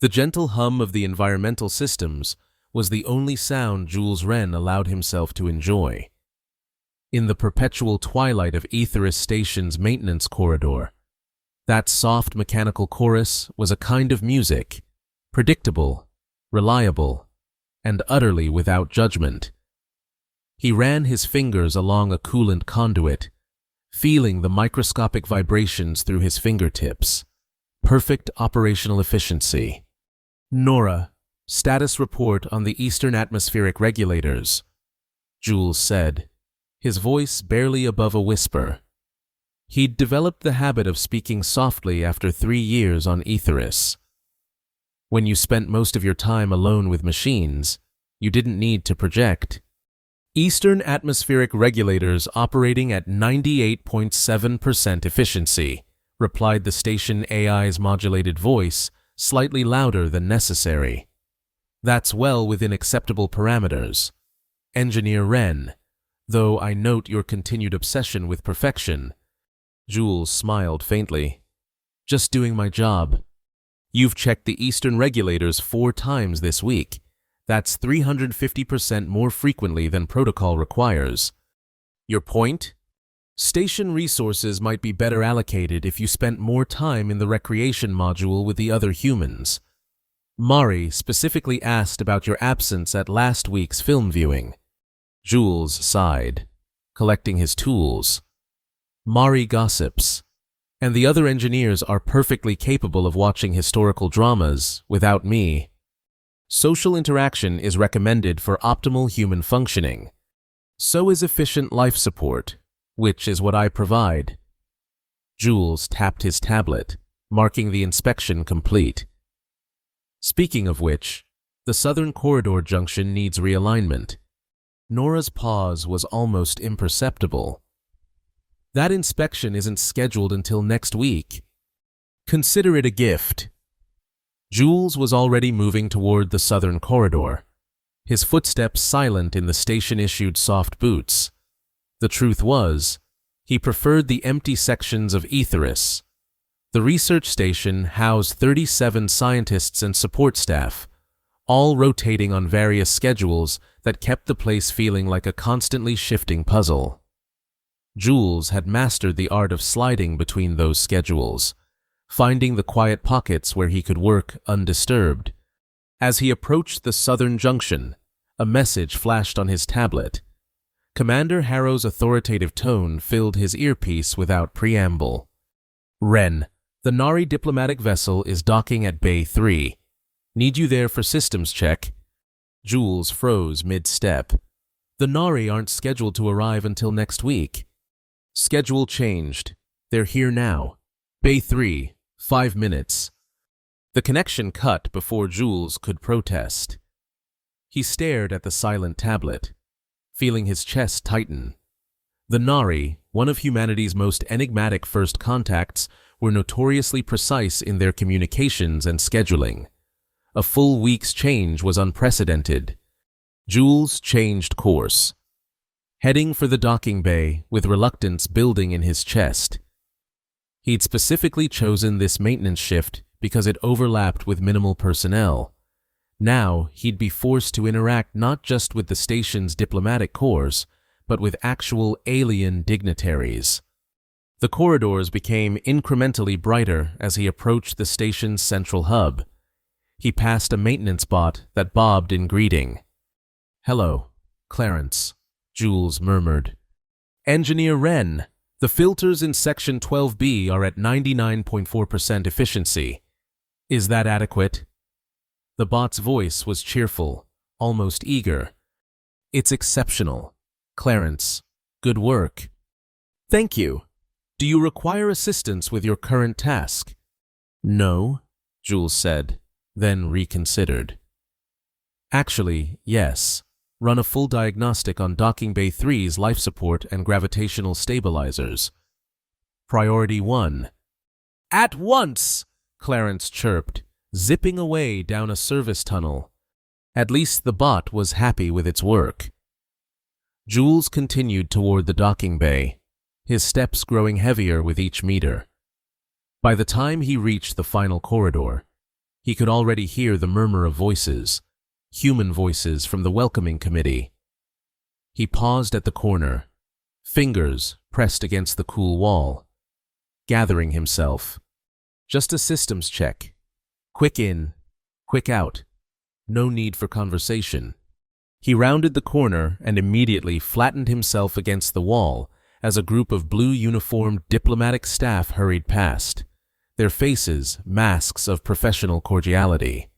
The gentle hum of the environmental systems was the only sound Jules Rennes allowed himself to enjoy. In the perpetual twilight of Aetheris Station's maintenance corridor, that soft mechanical chorus was a kind of music, predictable, reliable, and utterly without judgment. He ran his fingers along a coolant conduit, feeling the microscopic vibrations through his fingertips. Perfect operational efficiency. "Nora, status report on the Eastern Atmospheric Regulators," Jules said, his voice barely above a whisper. He'd developed the habit of speaking softly after 3 years on Aetheris. When you spent most of your time alone with machines, you didn't need to project. "Eastern Atmospheric Regulators operating at 98.7% efficiency," replied the station AI's modulated voice, slightly louder than necessary. "That's well within acceptable parameters. Engineer Rennes, though I note your continued obsession with perfection." Jules smiled faintly. "Just doing my job. You've checked the Eastern regulators 4 times this week. That's 350% more frequently than protocol requires. Your point? Station resources might be better allocated if you spent more time in the recreation module with the other humans. Mari specifically asked about your absence at last week's film viewing." Jules sighed, collecting his tools. "Mari gossips, and the other engineers are perfectly capable of watching historical dramas without me. Social interaction is recommended for optimal human functioning. So is efficient life support, which is what I provide." Jules tapped his tablet, marking the inspection complete. "Speaking of which, the Southern Corridor junction needs realignment." Nora's pause was almost imperceptible. "That inspection isn't scheduled until next week. Consider it a gift." Jules was already moving toward the Southern Corridor, his footsteps silent in the station-issued soft boots. The truth was, he preferred the empty sections of Aetheris. The research station housed 37 scientists and support staff, all rotating on various schedules that kept the place feeling like a constantly shifting puzzle. Jules had mastered the art of sliding between those schedules, finding the quiet pockets where he could work undisturbed. As he approached the Southern Junction, a message flashed on his tablet. Commander Harrow's authoritative tone filled his earpiece without preamble. "Rennes, the Nari diplomatic vessel is docking at Bay 3. Need you there for systems check." Jules froze mid-step. "The Nari aren't scheduled to arrive until next week." "Schedule changed. They're here now. Bay 3, 5 minutes." The connection cut before Jules could protest. He stared at the silent tablet, feeling his chest tighten. The Nari, one of humanity's most enigmatic first contacts, were notoriously precise in their communications and scheduling. A full week's change was unprecedented. Jules changed course, heading for the docking bay with reluctance building in his chest. He'd specifically chosen this maintenance shift because it overlapped with minimal personnel. Now he'd be forced to interact not just with the station's diplomatic corps, but with actual alien dignitaries. The corridors became incrementally brighter as he approached the station's central hub. He passed a maintenance bot that bobbed in greeting. "Hello, Clarence," Jules murmured. "Engineer Rennes, the filters in Section 12B are at 99.4% efficiency. Is that adequate?" The bot's voice was cheerful, almost eager. "It's exceptional. Clarence, good work." "Thank you. Do you require assistance with your current task?" "No," Jules said, then reconsidered. "Actually, yes. Run a full diagnostic on Docking Bay 3's life support and gravitational stabilizers. Priority 1. "At once!" Clarence chirped, zipping away down a service tunnel. At least the bot was happy with its work. Jules continued toward the docking bay, his steps growing heavier with each meter. By the time he reached the final corridor, He could already hear the murmur of voices, human voices from the welcoming committee. He paused at the corner, fingers pressed against the cool wall, gathering himself. Just a systems check. Quick in, quick out. No need for conversation. He rounded the corner and immediately flattened himself against the wall as a group of blue-uniformed diplomatic staff hurried past, their faces masks of professional cordiality.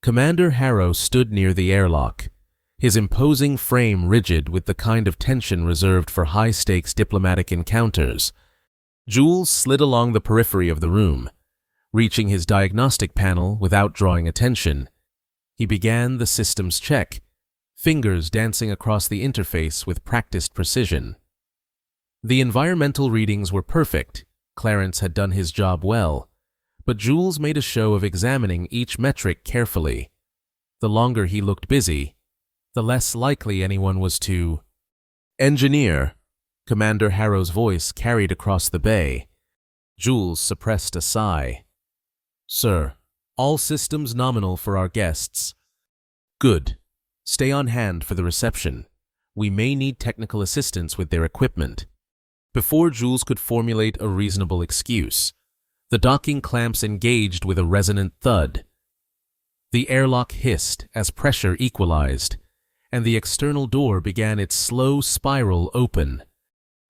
Commander Harrow stood near the airlock, his imposing frame rigid with the kind of tension reserved for high-stakes diplomatic encounters. Jules slid along the periphery of the room, reaching his diagnostic panel without drawing attention. He began the systems check, fingers dancing across the interface with practiced precision. The environmental readings were perfect. Clarence had done his job well, but Jules made a show of examining each metric carefully. The longer he looked busy, the less likely anyone was to... "Engineer," Commander Harrow's voice carried across the bay. Jules suppressed a sigh. "Sir, all systems nominal for our guests." "Good. Stay on hand for the reception. We may need technical assistance with their equipment." Before Jules could formulate a reasonable excuse, the docking clamps engaged with a resonant thud. The airlock hissed as pressure equalized, and the external door began its slow spiral open.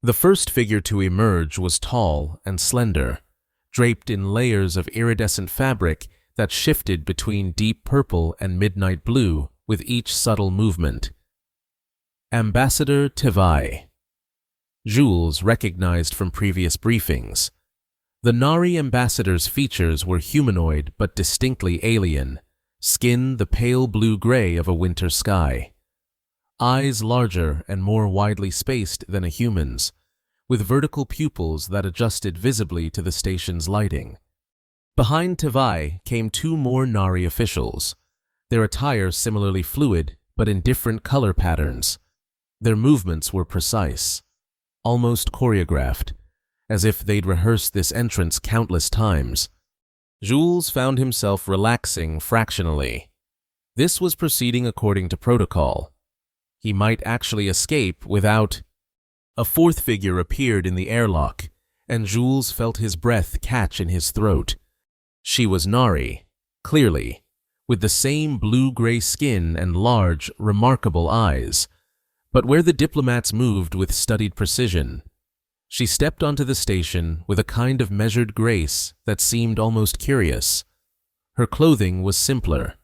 The first figure to emerge was tall and slender, draped in layers of iridescent fabric that shifted between deep purple and midnight blue with each subtle movement. Ambassador Tevai. Jules recognized from previous briefings. The Nari ambassador's features were humanoid but distinctly alien, skin the pale blue-gray of a winter sky. Eyes larger and more widely spaced than a human's, with vertical pupils that adjusted visibly to the station's lighting. Behind Tevai came two more Nari officials, their attire similarly fluid but in different color patterns. Their movements were precise, almost choreographed, as if they'd rehearsed this entrance countless times. Jules found himself relaxing fractionally. This was proceeding according to protocol. He might actually escape without... A fourth figure appeared in the airlock, and Jules felt his breath catch in his throat. She was Nari, clearly, with the same blue-gray skin and large, remarkable eyes, but where the diplomats moved with studied precision. She stepped onto the station with a kind of measured grace that seemed almost curious. Her clothing was simpler,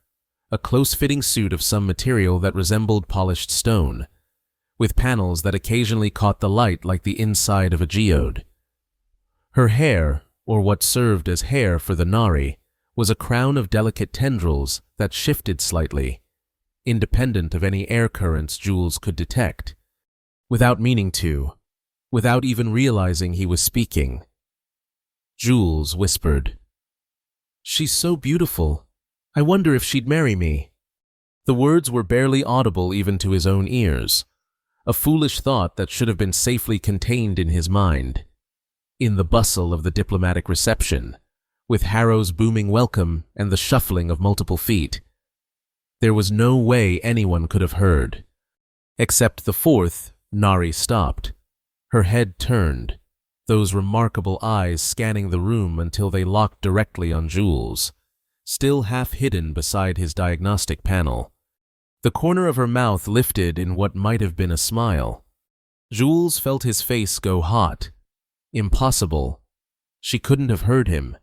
a close-fitting suit of some material that resembled polished stone, with panels that occasionally caught the light like the inside of a geode. Her hair, or what served as hair for the Nari, was a crown of delicate tendrils that shifted slightly, independent of any air currents Jules could detect. Without meaning to, without even realizing he was speaking, Jules whispered, "She's so beautiful. I wonder if she'd marry me." The words were barely audible even to his own ears, a foolish thought that should have been safely contained in his mind. In the bustle of the diplomatic reception, with Harrow's booming welcome and the shuffling of multiple feet, there was no way anyone could have heard. Except the fourth, Nari stopped. Her head turned, those remarkable eyes scanning the room until they locked directly on Jules, still half hidden beside his diagnostic panel. The corner of her mouth lifted in what might have been a smile. Jules felt his face go hot. Impossible. She couldn't have heard him.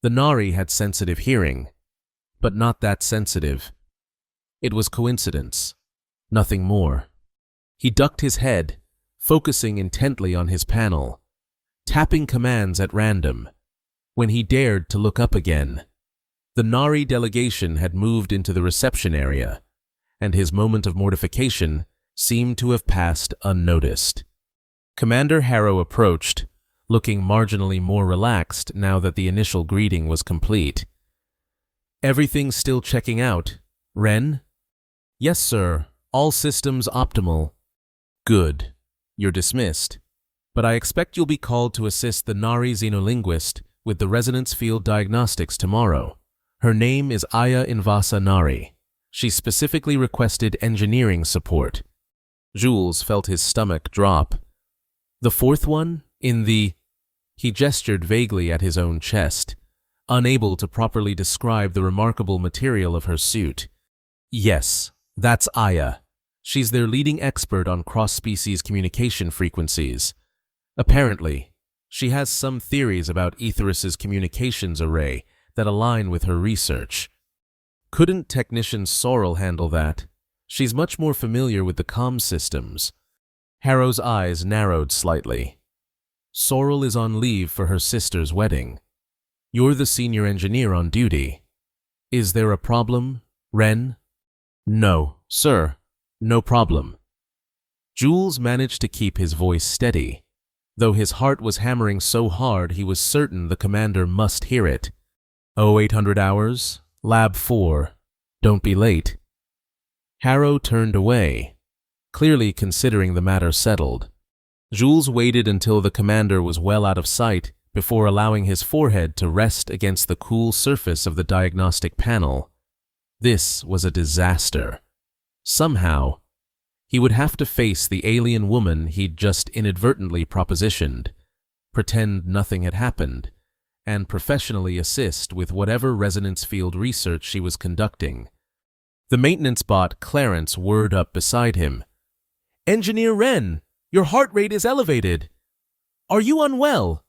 The Nari had sensitive hearing, but not that sensitive. It was coincidence, nothing more. He ducked his head, focusing intently on his panel, tapping commands at random. When he dared to look up again, the Nari delegation had moved into the reception area, and his moment of mortification seemed to have passed unnoticed. Commander Harrow approached, looking marginally more relaxed now that the initial greeting was complete. "Everything's still checking out, Ren?" "Yes, sir. All systems optimal." "Good. You're dismissed. But I expect you'll be called to assist the Nari xenolinguist with the resonance field diagnostics tomorrow. Her name is Aya Invasa Nari. She specifically requested engineering support. Jules felt his stomach drop. The fourth one? He gestured vaguely at his own chest, unable to properly describe the remarkable material of her suit. Yes, that's Aya. She's their leading expert on cross-species communication frequencies. Apparently, she has some theories about Aetheris's communications array that align with her research. Couldn't technician Sorrel handle that? She's much more familiar with the comm systems. Harrow's eyes narrowed slightly. Sorrel is on leave for her sister's wedding. You're the senior engineer on duty. Is there a problem, Ren? No, sir. No problem. Jules managed to keep his voice steady, though his heart was hammering so hard he was certain the commander must hear it. 0800 hours, Lab 4. Don't be late. Harrow turned away, clearly considering the matter settled. Jules waited until the commander was well out of sight before allowing his forehead to rest against the cool surface of the diagnostic panel. This was a disaster. Somehow, he would have to face the alien woman he'd just inadvertently propositioned, pretend nothing had happened, and professionally assist with whatever resonance field research she was conducting. The maintenance bot Clarence whirred up beside him. "Engineer Wren, your heart rate is elevated. Are you unwell?"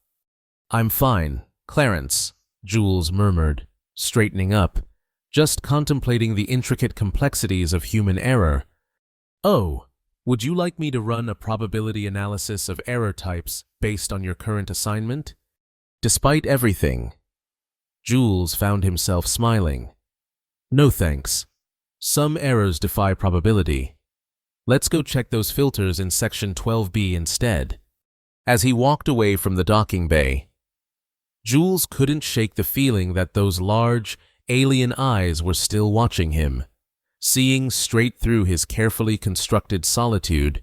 "I'm fine, Clarence," Jules murmured, straightening up, just contemplating the intricate complexities of human error. "Oh, would you like me to run a probability analysis of error types based on your current assignment?" Despite everything, Jules found himself smiling. "No thanks. Some errors defy probability. Let's go check those filters in Section 12B instead." As he walked away from the docking bay, Jules couldn't shake the feeling that those large, alien eyes were still watching him, seeing straight through his carefully constructed solitude.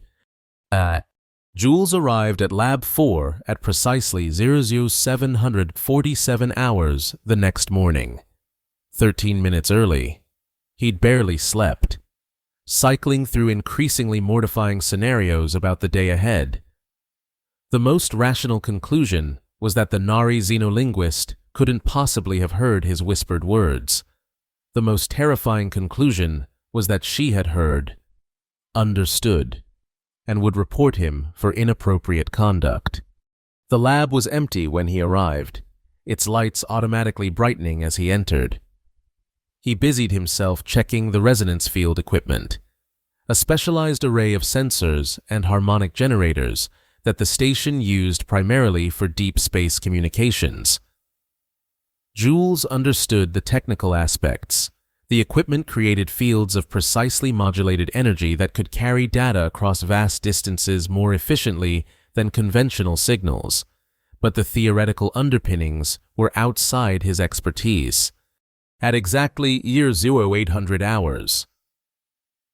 Jules arrived at Lab 4 at precisely 0747 hours the next morning. 13 minutes early. He'd barely slept, cycling through increasingly mortifying scenarios about the day ahead. The most rational conclusion was that the Nari xenolinguist couldn't possibly have heard his whispered words. The most terrifying conclusion was that she had heard, understood, and would report him for inappropriate conduct. The lab was empty when he arrived, its lights automatically brightening as he entered. He busied himself checking the resonance field equipment, a specialized array of sensors and harmonic generators that the station used primarily for deep space communications. Jules understood the technical aspects. The equipment created fields of precisely modulated energy that could carry data across vast distances more efficiently than conventional signals, but the theoretical underpinnings were outside his expertise. At exactly 0800 hours,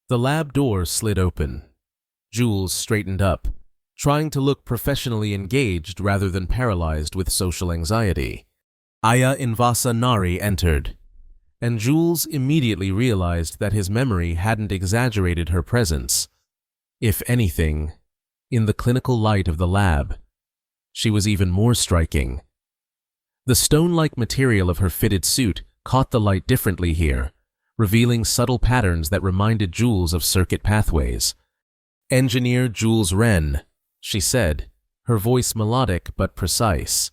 the lab door slid open. Jules straightened up, trying to look professionally engaged rather than paralyzed with social anxiety. Aya Invasa Nari entered, and Jules immediately realized that his memory hadn't exaggerated her presence. If anything, in the clinical light of the lab, she was even more striking. The stone-like material of her fitted suit caught the light differently here, revealing subtle patterns that reminded Jules of circuit pathways. "Engineer Jules Wren," she said, her voice melodic but precise.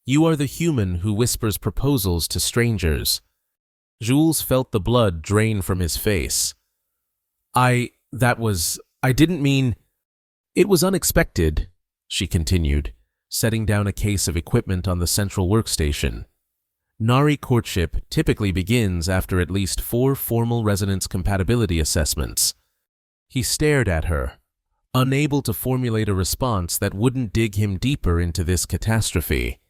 "You are the human who whispers proposals to strangers." Jules felt the blood drain from his face. I didn't mean... It was unexpected," she continued, setting down a case of equipment on the central workstation. Nari courtship typically begins after at least 4 formal resonance compatibility assessments. He stared at her, unable to formulate a response that wouldn't dig him deeper into this catastrophe.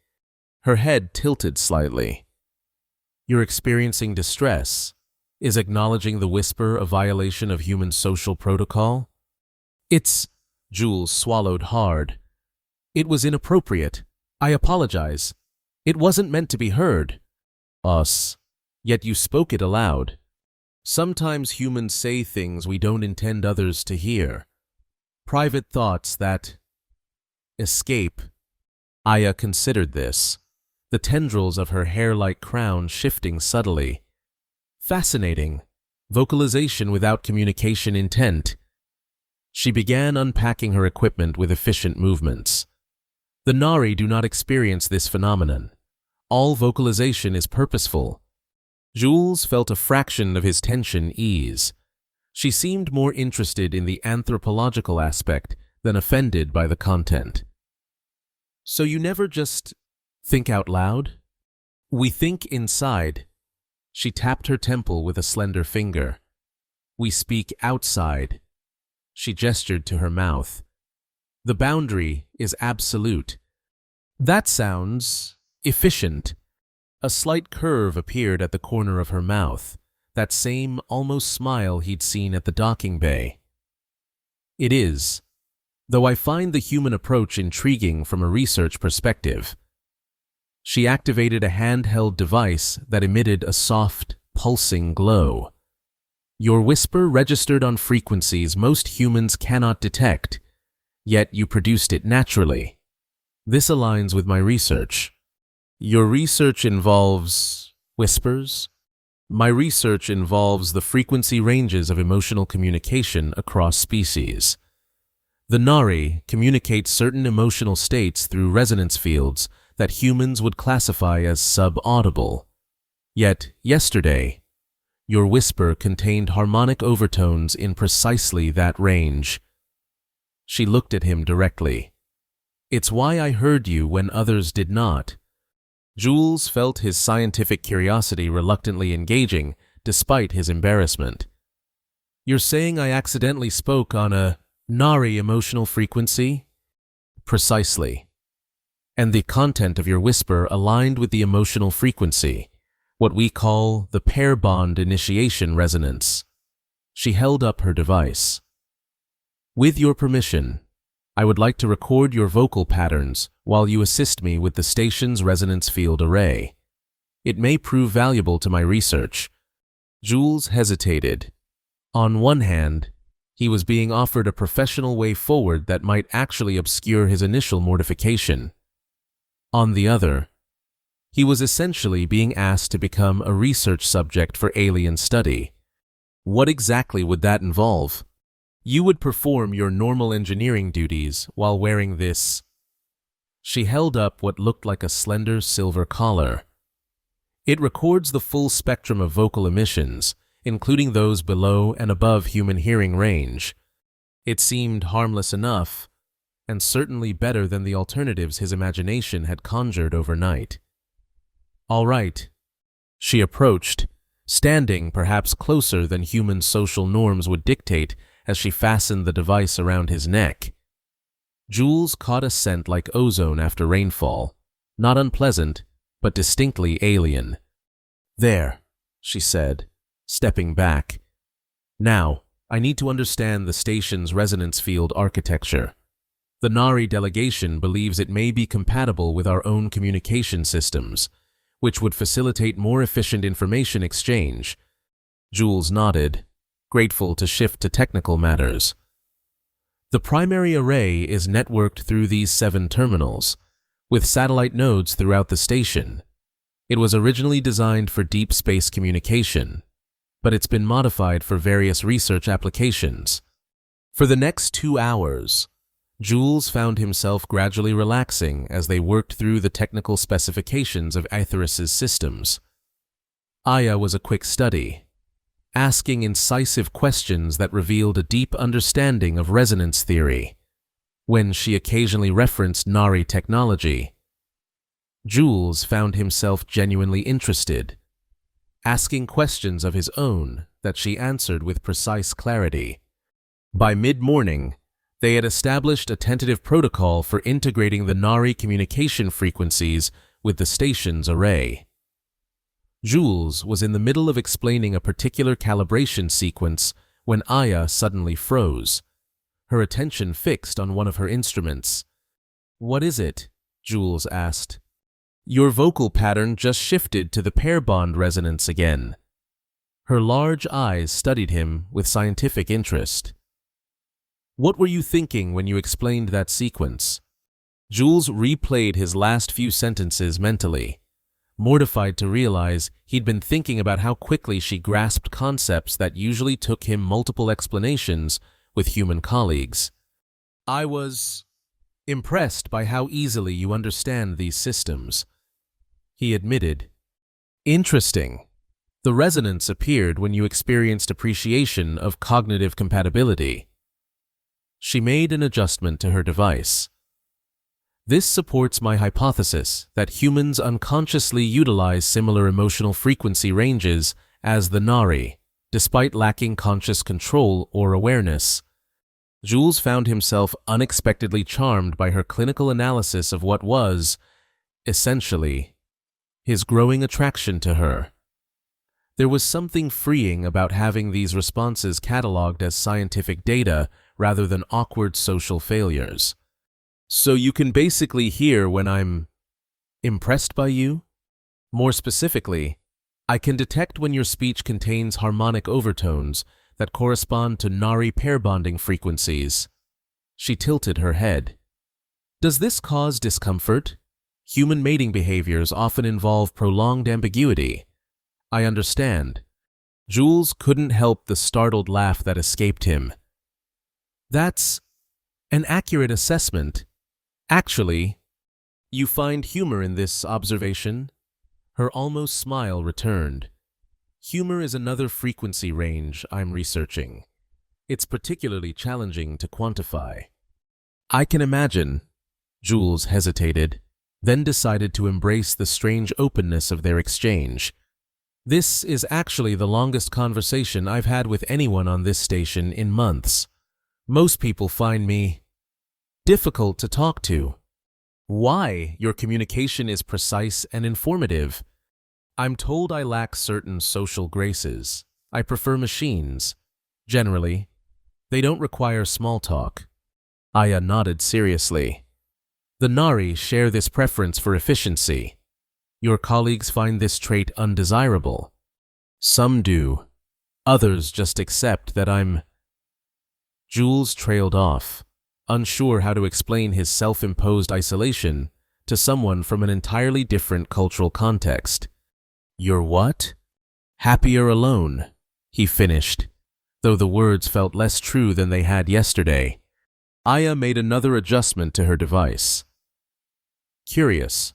Her head tilted slightly. "You're experiencing distress. Is acknowledging the whisper a violation of human social protocol?" Jules swallowed hard. "It was inappropriate. I apologize. It wasn't meant to be heard." Yet you spoke it aloud. Sometimes humans say things we don't intend others to hear. Private thoughts that escape. Aya considered this, the tendrils of her hair-like crown shifting subtly. Fascinating. Vocalization without communication intent. She began unpacking her equipment with efficient movements. The Nari do not experience this phenomenon. All vocalization is purposeful. Jules felt a fraction of his tension ease. She seemed more interested in the anthropological aspect than offended by the content. So you never just think out loud? We think inside. She tapped her temple with a slender finger. We speak outside. She gestured to her mouth. The boundary is absolute. That sounds efficient. A slight curve appeared at the corner of her mouth, that same almost smile he'd seen at the docking bay. It is, though I find the human approach intriguing from a research perspective. She activated a handheld device that emitted a soft, pulsing glow. Your whisper registered on frequencies most humans cannot detect, yet you produced it naturally. This aligns with my research. Your research involves whispers? My research involves the frequency ranges of emotional communication across species. The Nari communicate certain emotional states through resonance fields that humans would classify as subaudible. Yet, yesterday, your whisper contained harmonic overtones in precisely that range. She looked at him directly. It's why I heard you when others did not. Jules felt his scientific curiosity reluctantly engaging, despite his embarrassment. You're saying I accidentally spoke on a Nari emotional frequency? Precisely. And the content of your whisper aligned with the emotional frequency, what we call the pair bond initiation resonance. She held up her device. With your permission, I would like to record your vocal patterns while you assist me with the station's resonance field array. It may prove valuable to my research. Jules hesitated. On one hand, he was being offered a professional way forward that might actually obscure his initial mortification. On the other, he was essentially being asked to become a research subject for alien study. What exactly would that involve? You would perform your normal engineering duties while wearing this. She held up what looked like a slender silver collar. It records the full spectrum of vocal emissions, including those below and above human hearing range. It seemed harmless enough, and certainly better than the alternatives his imagination had conjured overnight. All right. She approached, standing perhaps closer than human social norms would dictate as she fastened the device around his neck. Jules caught a scent like ozone after rainfall, not unpleasant, but distinctly alien. There, she said, stepping back. Now, I need to understand the station's resonance field architecture. The Nari delegation believes it may be compatible with our own communication systems, which would facilitate more efficient information exchange. Jules nodded, grateful to shift to technical matters. The primary array is networked through these 7 terminals, with satellite nodes throughout the station. It was originally designed for deep space communication, but it's been modified for various research applications. For the next 2 hours, Jules found himself gradually relaxing as they worked through the technical specifications of Aetheris's systems. Aya was a quick study, asking incisive questions that revealed a deep understanding of resonance theory. When she occasionally referenced Nari technology, Jules found himself genuinely interested, asking questions of his own that she answered with precise clarity. By mid-morning, they had established a tentative protocol for integrating the Nari communication frequencies with the station's array. Jules was in the middle of explaining a particular calibration sequence when Aya suddenly froze, her attention fixed on one of her instruments. "What is it?" Jules asked. Your vocal pattern just shifted to the pair bond resonance again. Her large eyes studied him with scientific interest. What were you thinking when you explained that sequence? Jules replayed his last few sentences mentally, mortified to realize he'd been thinking about how quickly she grasped concepts that usually took him multiple explanations with human colleagues. I was impressed by how easily you understand these systems, he admitted. Interesting. The resonance appeared when you experienced appreciation of cognitive compatibility. She made an adjustment to her device. This supports my hypothesis that humans unconsciously utilize similar emotional frequency ranges as the Nari, despite lacking conscious control or awareness. Jules found himself unexpectedly charmed by her clinical analysis of what was, essentially, his growing attraction to her. There was something freeing about having these responses cataloged as scientific data rather than awkward social failures. So you can basically hear when I'm impressed by you? More specifically, I can detect when your speech contains harmonic overtones that correspond to Nari pair bonding frequencies. She tilted her head. Does this cause discomfort? Human mating behaviors often involve prolonged ambiguity. I understand. Jules couldn't help the startled laugh that escaped him. That's an accurate assessment. Actually, you find humor in this observation? Her almost smile returned. Humor is another frequency range I'm researching. It's particularly challenging to quantify. I can imagine. Jules hesitated, then decided to embrace the strange openness of their exchange. This is actually the longest conversation I've had with anyone on this station in months. Most people find me difficult to talk to. Why? Your communication is precise and informative. I'm told I lack certain social graces. I prefer machines. Generally, they don't require small talk. Aya nodded seriously. The Nari share this preference for efficiency. Your colleagues find this trait undesirable. Some do. Others just accept that I'm... Jules trailed off, unsure how to explain his self-imposed isolation to someone from an entirely different cultural context. You're what? Happier alone, he finished, though the words felt less true than they had yesterday. Aya made another adjustment to her device. Curious.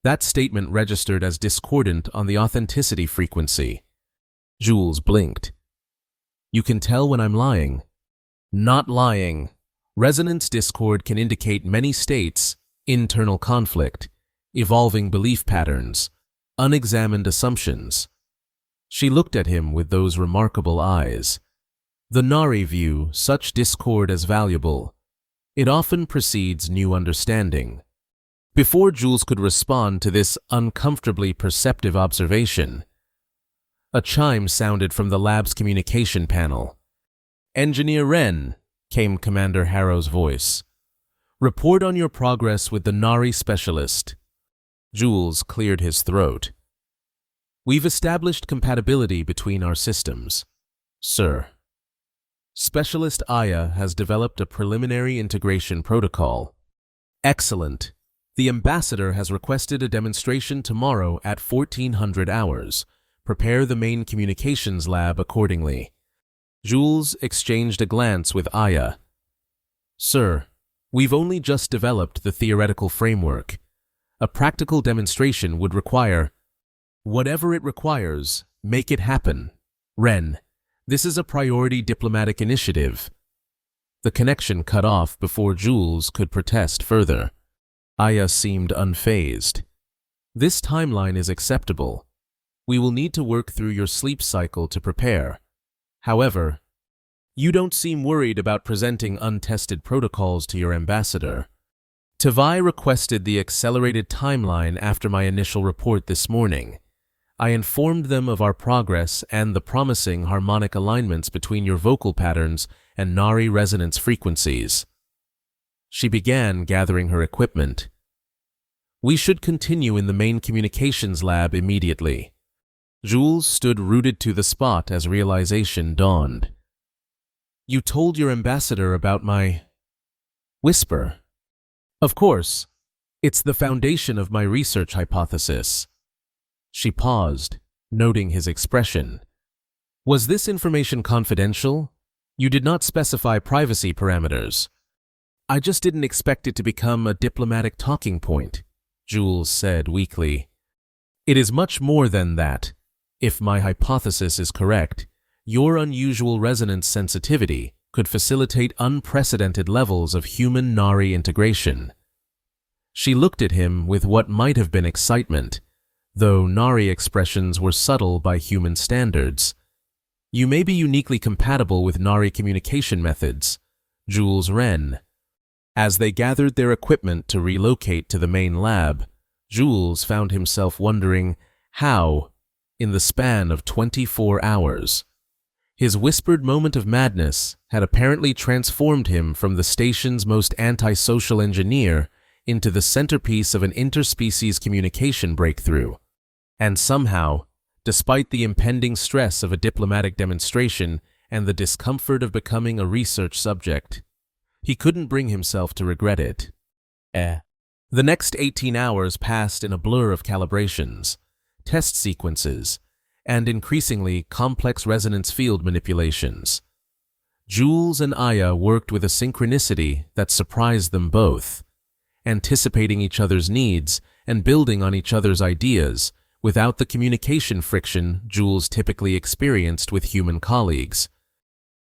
That statement registered as discordant on the authenticity frequency. Jules blinked. You can tell when I'm lying. Not lying. Resonance discord can indicate many states, internal conflict, evolving belief patterns, unexamined assumptions. She looked at him with those remarkable eyes. The Nari view such discord as valuable. It often precedes new understanding. Before Jules could respond to this uncomfortably perceptive observation, a chime sounded from the lab's communication panel. Engineer Wren, came Commander Harrow's voice. Report on your progress with the Nari specialist. Jules cleared his throat. We've established compatibility between our systems, sir. Specialist Aya has developed a preliminary integration protocol. Excellent. The ambassador has requested a demonstration tomorrow at 1400 hours. Prepare the main communications lab accordingly. Jules exchanged a glance with Aya. Sir, we've only just developed the theoretical framework. A practical demonstration would require... Whatever it requires, make it happen. Wren, this is a priority diplomatic initiative. The connection cut off before Jules could protest further. Aya seemed unfazed. This timeline is acceptable. We will need to work through your sleep cycle to prepare. However, you don't seem worried about presenting untested protocols to your ambassador. Tavai requested the accelerated timeline after my initial report this morning. I informed them of our progress and the promising harmonic alignments between your vocal patterns and Nari resonance frequencies. She began gathering her equipment. We should continue in the main communications lab immediately. Jules stood rooted to the spot as realization dawned. You told your ambassador about my whisper. Of course. It's the foundation of my research hypothesis. She paused, noting his expression. Was this information confidential? You did not specify privacy parameters. I just didn't expect it to become a diplomatic talking point, Jules said weakly. It is much more than that. If my hypothesis is correct, your unusual resonance sensitivity could facilitate unprecedented levels of human-Nari integration. She looked at him with what might have been excitement, though Nari expressions were subtle by human standards. You may be uniquely compatible with Nari communication methods, Jules Wren. As they gathered their equipment to relocate to the main lab, Jules found himself wondering how, in the span of 24 hours, his whispered moment of madness had apparently transformed him from the station's most antisocial engineer into the centerpiece of an interspecies communication breakthrough. And somehow, despite the impending stress of a diplomatic demonstration and the discomfort of becoming a research subject, he couldn't bring himself to regret it. The next 18 hours passed in a blur of calibrations, test sequences, and increasingly complex resonance field manipulations. Jules and Aya worked with a synchronicity that surprised them both, anticipating each other's needs and building on each other's ideas without the communication friction Jules typically experienced with human colleagues.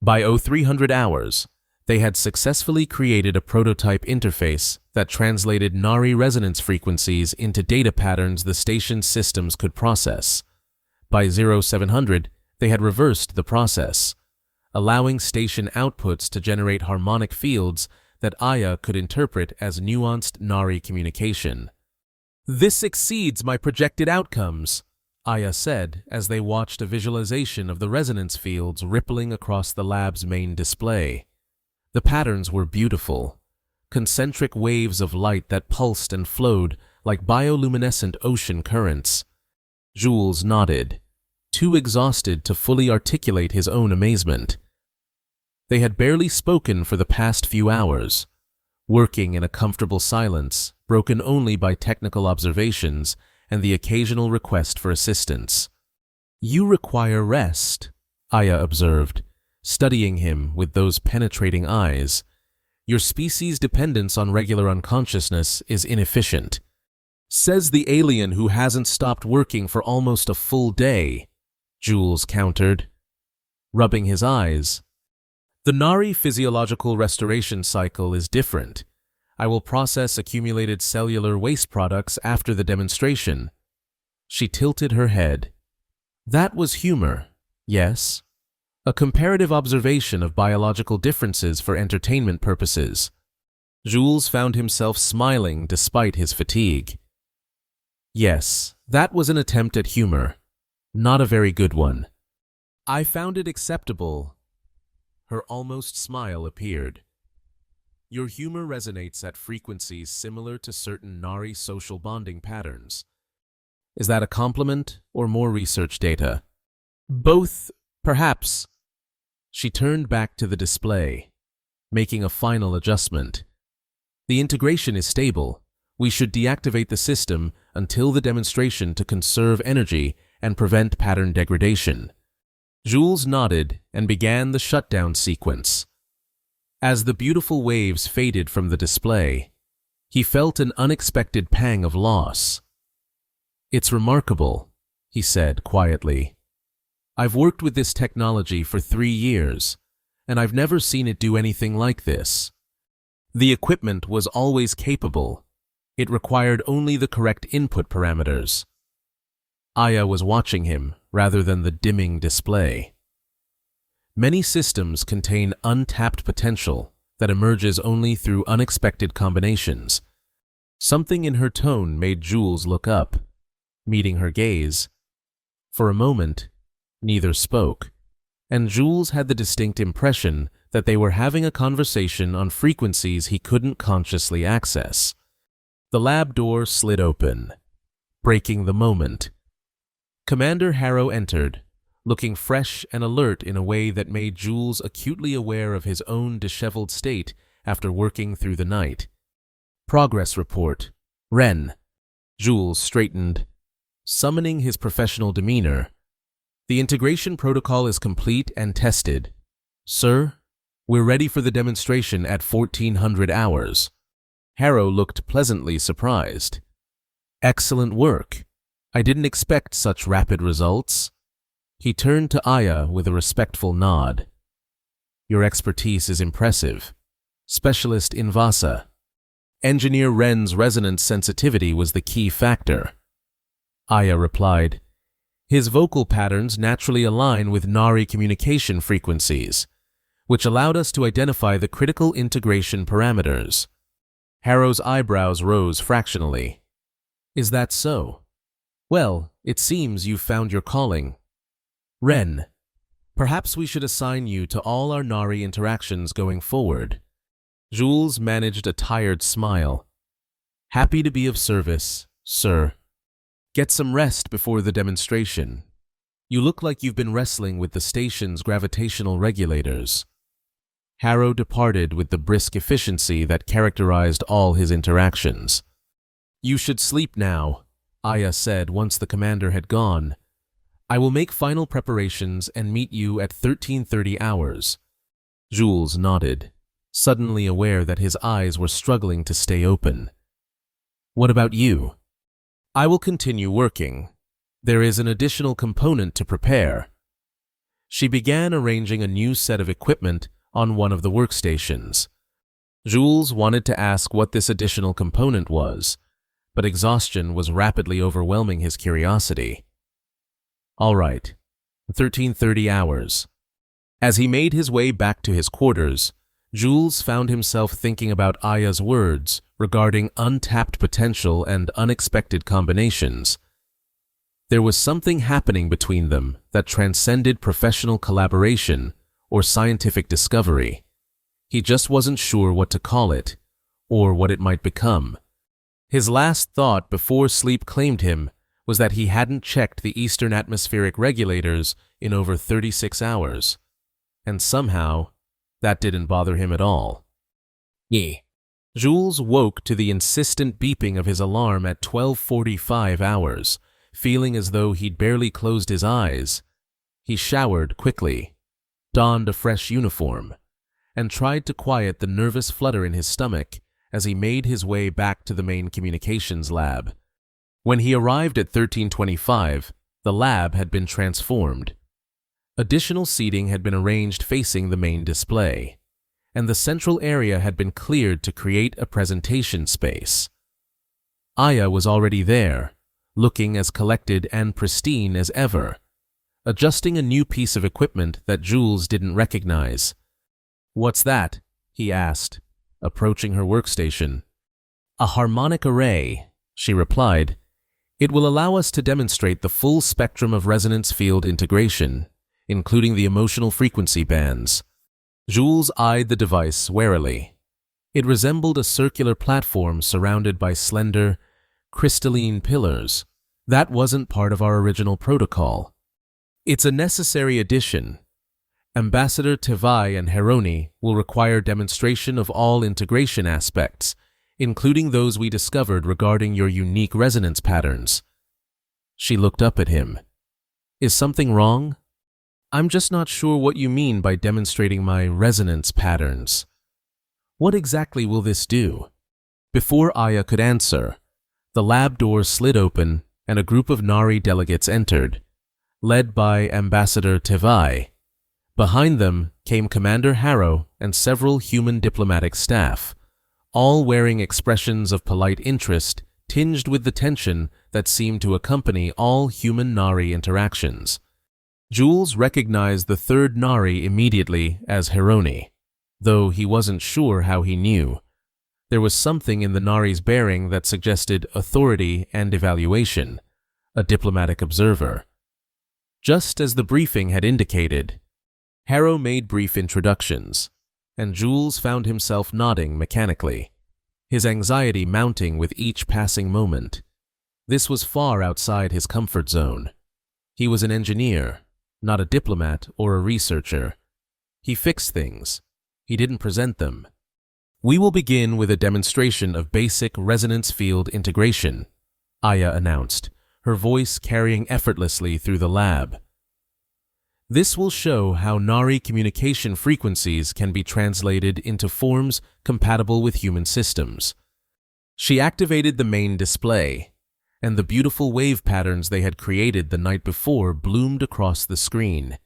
By 0300 hours, they had successfully created a prototype interface that translated Nari resonance frequencies into data patterns the station's systems could process. By 0700, they had reversed the process, allowing station outputs to generate harmonic fields that Aya could interpret as nuanced Nari communication. This exceeds my projected outcomes, Aya said as they watched a visualization of the resonance fields rippling across the lab's main display. The patterns were beautiful, concentric waves of light that pulsed and flowed like bioluminescent ocean currents. Jules nodded, too exhausted to fully articulate his own amazement. They had barely spoken for the past few hours, working in a comfortable silence broken only by technical observations and the occasional request for assistance. You require rest, Aya observed, studying him with those penetrating eyes. Your species' dependence on regular unconsciousness is inefficient. Says the alien who hasn't stopped working for almost a full day, Jules countered, rubbing his eyes. The Nari physiological restoration cycle is different. I will process accumulated cellular waste products after the demonstration. She tilted her head. That was humor, yes. A comparative observation of biological differences for entertainment purposes. Jules found himself smiling despite his fatigue. Yes, that was an attempt at humor. Not a very good one. I found it acceptable. Her almost smile appeared. Your humor resonates at frequencies similar to certain Nari social bonding patterns. Is that a compliment or more research data? Both, perhaps. She turned back to the display, making a final adjustment. The integration is stable. We should deactivate the system until the demonstration to conserve energy and prevent pattern degradation. Jules nodded and began the shutdown sequence. As the beautiful waves faded from the display, he felt an unexpected pang of loss. It's remarkable, he said quietly. I've worked with this technology for 3 years, and I've never seen it do anything like this. The equipment was always capable. It required only the correct input parameters. Aya was watching him rather than the dimming display. Many systems contain untapped potential that emerges only through unexpected combinations. Something in her tone made Jules look up, meeting her gaze. For a moment, neither spoke, and Jules had the distinct impression that they were having a conversation on frequencies he couldn't consciously access. The lab door slid open, breaking the moment. Commander Harrow entered, looking fresh and alert in a way that made Jules acutely aware of his own disheveled state after working through the night. Progress report. Wren. Jules straightened, summoning his professional demeanor. The integration protocol is complete and tested. Sir, we're ready for the demonstration at 1400 hours. Harrow looked pleasantly surprised. Excellent work. I didn't expect such rapid results. He turned to Aya with a respectful nod. Your expertise is impressive. Specialist in Vasa. Engineer Wren's resonance sensitivity was the key factor. Aya replied, his vocal patterns naturally align with Nari communication frequencies, which allowed us to identify the critical integration parameters. Harrow's eyebrows rose fractionally. Is that so? Well, it seems you've found your calling. Wren, perhaps we should assign you to all our Nari interactions going forward. Jules managed a tired smile. Happy to be of service, sir. Get some rest before the demonstration. You look like you've been wrestling with the station's gravitational regulators. Harrow departed with the brisk efficiency that characterized all his interactions. You should sleep now, Aya said once the commander had gone. I will make final preparations and meet you at 1330 hours. Jules nodded, suddenly aware that his eyes were struggling to stay open. What about you? I will continue working. There is an additional component to prepare. She began arranging a new set of equipment on one of the workstations. Jules wanted to ask what this additional component was, but exhaustion was rapidly overwhelming his curiosity. All right, 1330 hours. As he made his way back to his quarters, Jules found himself thinking about Aya's words regarding untapped potential and unexpected combinations. There was something happening between them that transcended professional collaboration or scientific discovery. He just wasn't sure what to call it, or what it might become. His last thought before sleep claimed him was that he hadn't checked the Eastern atmospheric regulators in over 36 hours, and somehow that didn't bother him at all. Jules woke to the insistent beeping of his alarm at 12:45 hours, feeling as though he'd barely closed his eyes. He showered quickly, donned a fresh uniform, and tried to quiet the nervous flutter in his stomach as he made his way back to the main communications lab. When he arrived at 1325, the lab had been transformed. Additional seating had been arranged facing the main display, and the central area had been cleared to create a presentation space. Aya was already there, looking as collected and pristine as ever, adjusting a new piece of equipment that Jules didn't recognize. What's that? He asked, approaching her workstation. A harmonic array, she replied. It will allow us to demonstrate the full spectrum of resonance field integration, including the emotional frequency bands. Jules eyed the device warily. It resembled a circular platform surrounded by slender, crystalline pillars. That wasn't part of our original protocol. It's a necessary addition. Ambassador Tevai and Heroni will require demonstration of all integration aspects, including those we discovered regarding your unique resonance patterns. She looked up at him. Is something wrong? I'm just not sure what you mean by demonstrating my resonance patterns. What exactly will this do? Before Aya could answer, the lab door slid open and a group of Nari delegates entered, led by Ambassador Tevai. Behind them came Commander Harrow and several human diplomatic staff, all wearing expressions of polite interest tinged with the tension that seemed to accompany all human Nari interactions. Jules recognized the third Nari immediately as Heroni, though he wasn't sure how he knew. There was something in the Nari's bearing that suggested authority and evaluation, a diplomatic observer. Just as the briefing had indicated, Harrow made brief introductions, and Jules found himself nodding mechanically. his anxiety mounting with each passing moment. This was far outside his comfort zone. He was an engineer, not a diplomat or a researcher. He fixed things. He didn't present them. We will begin with a demonstration of basic resonance field integration, Aya announced, her voice carrying effortlessly through the lab. This will show how Nari communication frequencies can be translated into forms compatible with human systems. She activated the main display, and the beautiful wave patterns they had created the night before bloomed across the screen.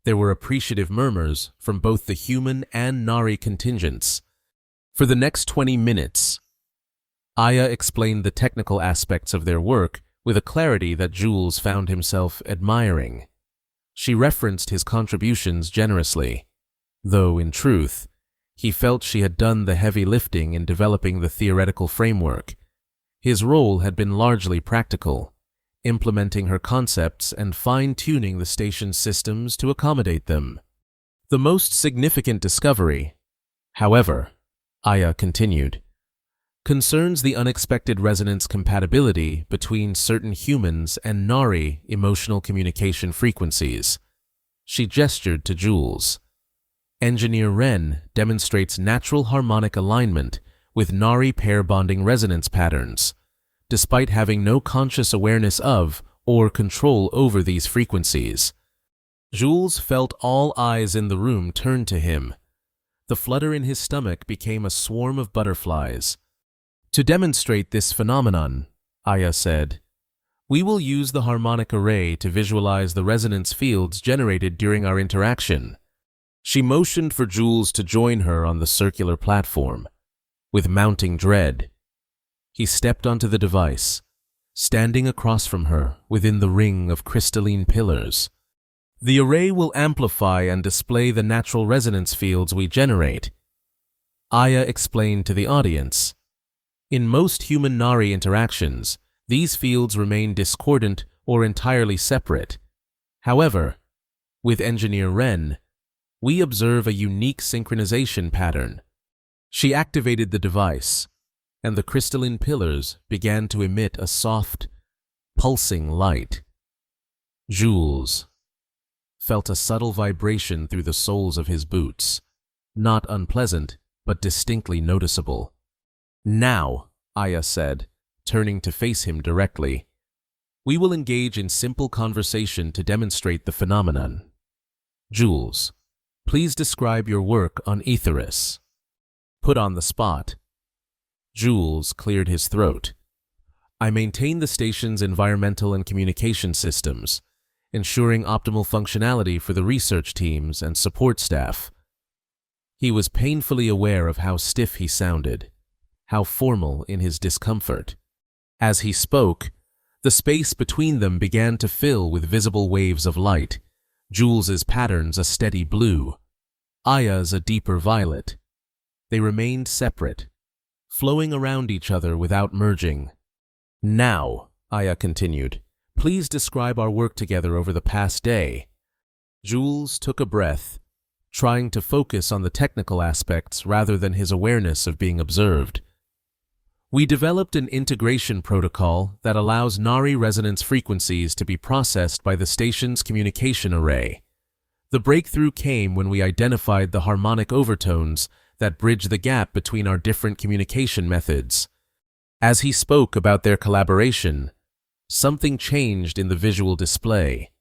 There were appreciative murmurs from both the human and Nari contingents. For the next 20 minutes, Aya explained the technical aspects of their work with a clarity that Jules found himself admiring. She referenced his contributions generously, though, in truth, he felt she had done the heavy lifting in developing the theoretical framework. His role had been largely practical, implementing her concepts and fine-tuning the station's systems to accommodate them. The most significant discovery, however, Aya continued, concerns the unexpected resonance compatibility between certain humans and Nari emotional communication frequencies. She gestured to Jules. Engineer Ren demonstrates natural harmonic alignment with Nari pair bonding resonance patterns, despite having no conscious awareness of or control over these frequencies. Jules felt all eyes in the room turn to him. The flutter in his stomach became a swarm of butterflies. To demonstrate this phenomenon, Aya said, we will use the harmonic array to visualize the resonance fields generated during our interaction. She motioned for Jules to join her on the circular platform. With mounting dread, he stepped onto the device, standing across from her within the ring of crystalline pillars. The array will amplify and display the natural resonance fields we generate, Aya explained to the audience. In most human-Nari interactions, these fields remain discordant or entirely separate. However, with Engineer Ren, we observe a unique synchronization pattern. She activated the device, and the crystalline pillars began to emit a soft, pulsing light. Jules felt a subtle vibration through the soles of his boots, not unpleasant, but distinctly noticeable. Now, Aya said, turning to face him directly, we will engage in simple conversation to demonstrate the phenomenon. Jules, please describe your work on Aetheris. Put on the spot. Jules cleared his throat. I maintain the station's environmental and communication systems, ensuring optimal functionality for the research teams and support staff. He was painfully aware of how stiff he sounded, how formal in his discomfort. As he spoke, the space between them began to fill with visible waves of light, Jules's patterns a steady blue, Aya's a deeper violet. They remained separate, flowing around each other without merging. Now, Aya continued, please describe our work together over the past day. Jules took a breath, trying to focus on the technical aspects rather than his awareness of being observed. We developed an integration protocol that allows Nari resonance frequencies to be processed by the station's communication array. The breakthrough came when we identified the harmonic overtones that bridge the gap between our different communication methods. As he spoke about their collaboration, something changed in the visual display.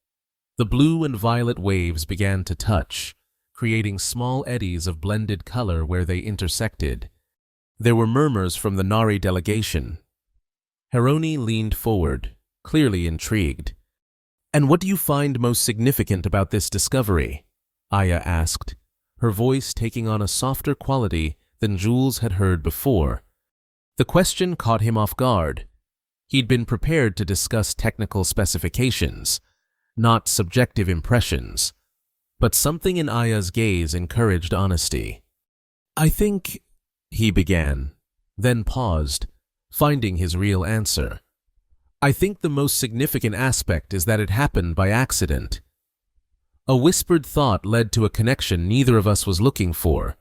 The blue and violet waves began to touch, creating small eddies of blended color where they intersected. There were murmurs from the Nari delegation. Heroni leaned forward, clearly intrigued. And what do you find most significant about this discovery? Aya asked, her voice taking on a softer quality than Jules had heard before. The question caught him off guard. He'd been prepared to discuss technical specifications, not subjective impressions. But something in Aya's gaze encouraged honesty. I think, he began, then paused, finding his real answer. I think the most significant aspect is that it happened by accident. A whispered thought led to a connection neither of us was looking for,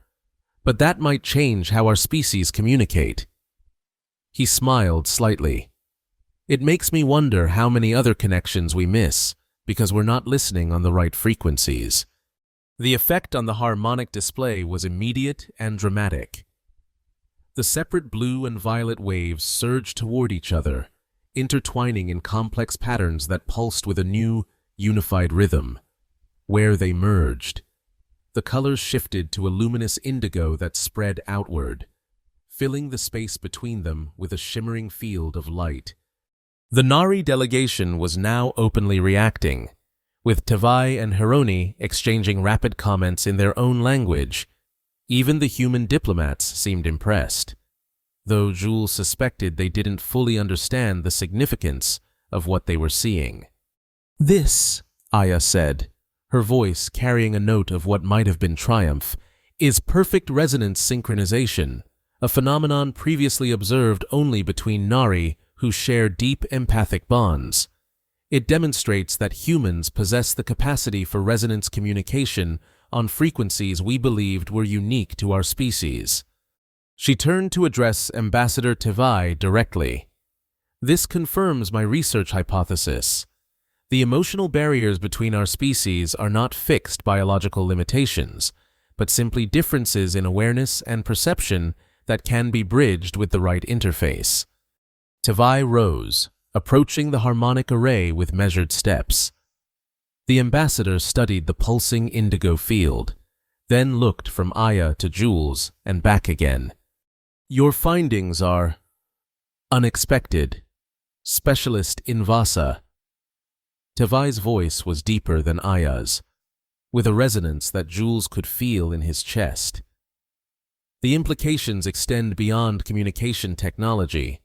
but that might change how our species communicate. He smiled slightly. It makes me wonder how many other connections we miss because we're not listening on the right frequencies. The effect on the harmonic display was immediate and dramatic. The separate blue and violet waves surged toward each other, intertwining in complex patterns that pulsed with a new, unified rhythm. Where they merged, the colors shifted to a luminous indigo that spread outward, filling the space between them with a shimmering field of light. The Nari delegation was now openly reacting, with Tevai and Hironi exchanging rapid comments in their own language. Even the human diplomats seemed impressed, though Jules suspected they didn't fully understand the significance of what they were seeing. "This," Aya said, her voice carrying a note of what might have been triumph, "is perfect resonance synchronization, a phenomenon previously observed only between Nari who share deep empathic bonds. It demonstrates that humans possess the capacity for resonance communication on frequencies we believed were unique to our species." She turned to address Ambassador Tevai directly. "This confirms my research hypothesis. The emotional barriers between our species are not fixed biological limitations, but simply differences in awareness and perception that can be bridged with the right interface." Tevai rose, approaching the harmonic array with measured steps. The ambassador studied the pulsing indigo field, then looked from Aya to Jules and back again. "Your findings are unexpected. Specialist Invasa." Tevai's voice was deeper than Aya's, with a resonance that Jules could feel in his chest. "The implications extend beyond communication technology."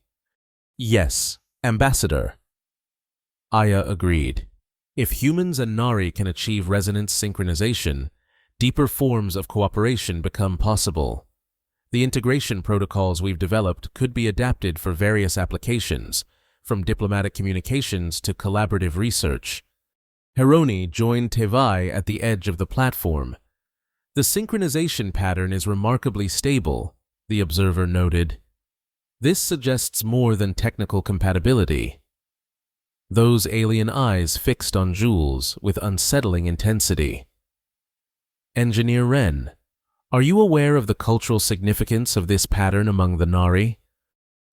"Yes, Ambassador." Aya agreed. "If humans and Nari can achieve resonance synchronization, deeper forms of cooperation become possible. The integration protocols we've developed could be adapted for various applications, from diplomatic communications to collaborative research." Hironi joined Tevai at the edge of the platform. "The synchronization pattern is remarkably stable," the observer noted. "This suggests more than technical compatibility." Those alien eyes fixed on Jules with unsettling intensity. "Engineer Wren, are you aware of the cultural significance of this pattern among the Nari?"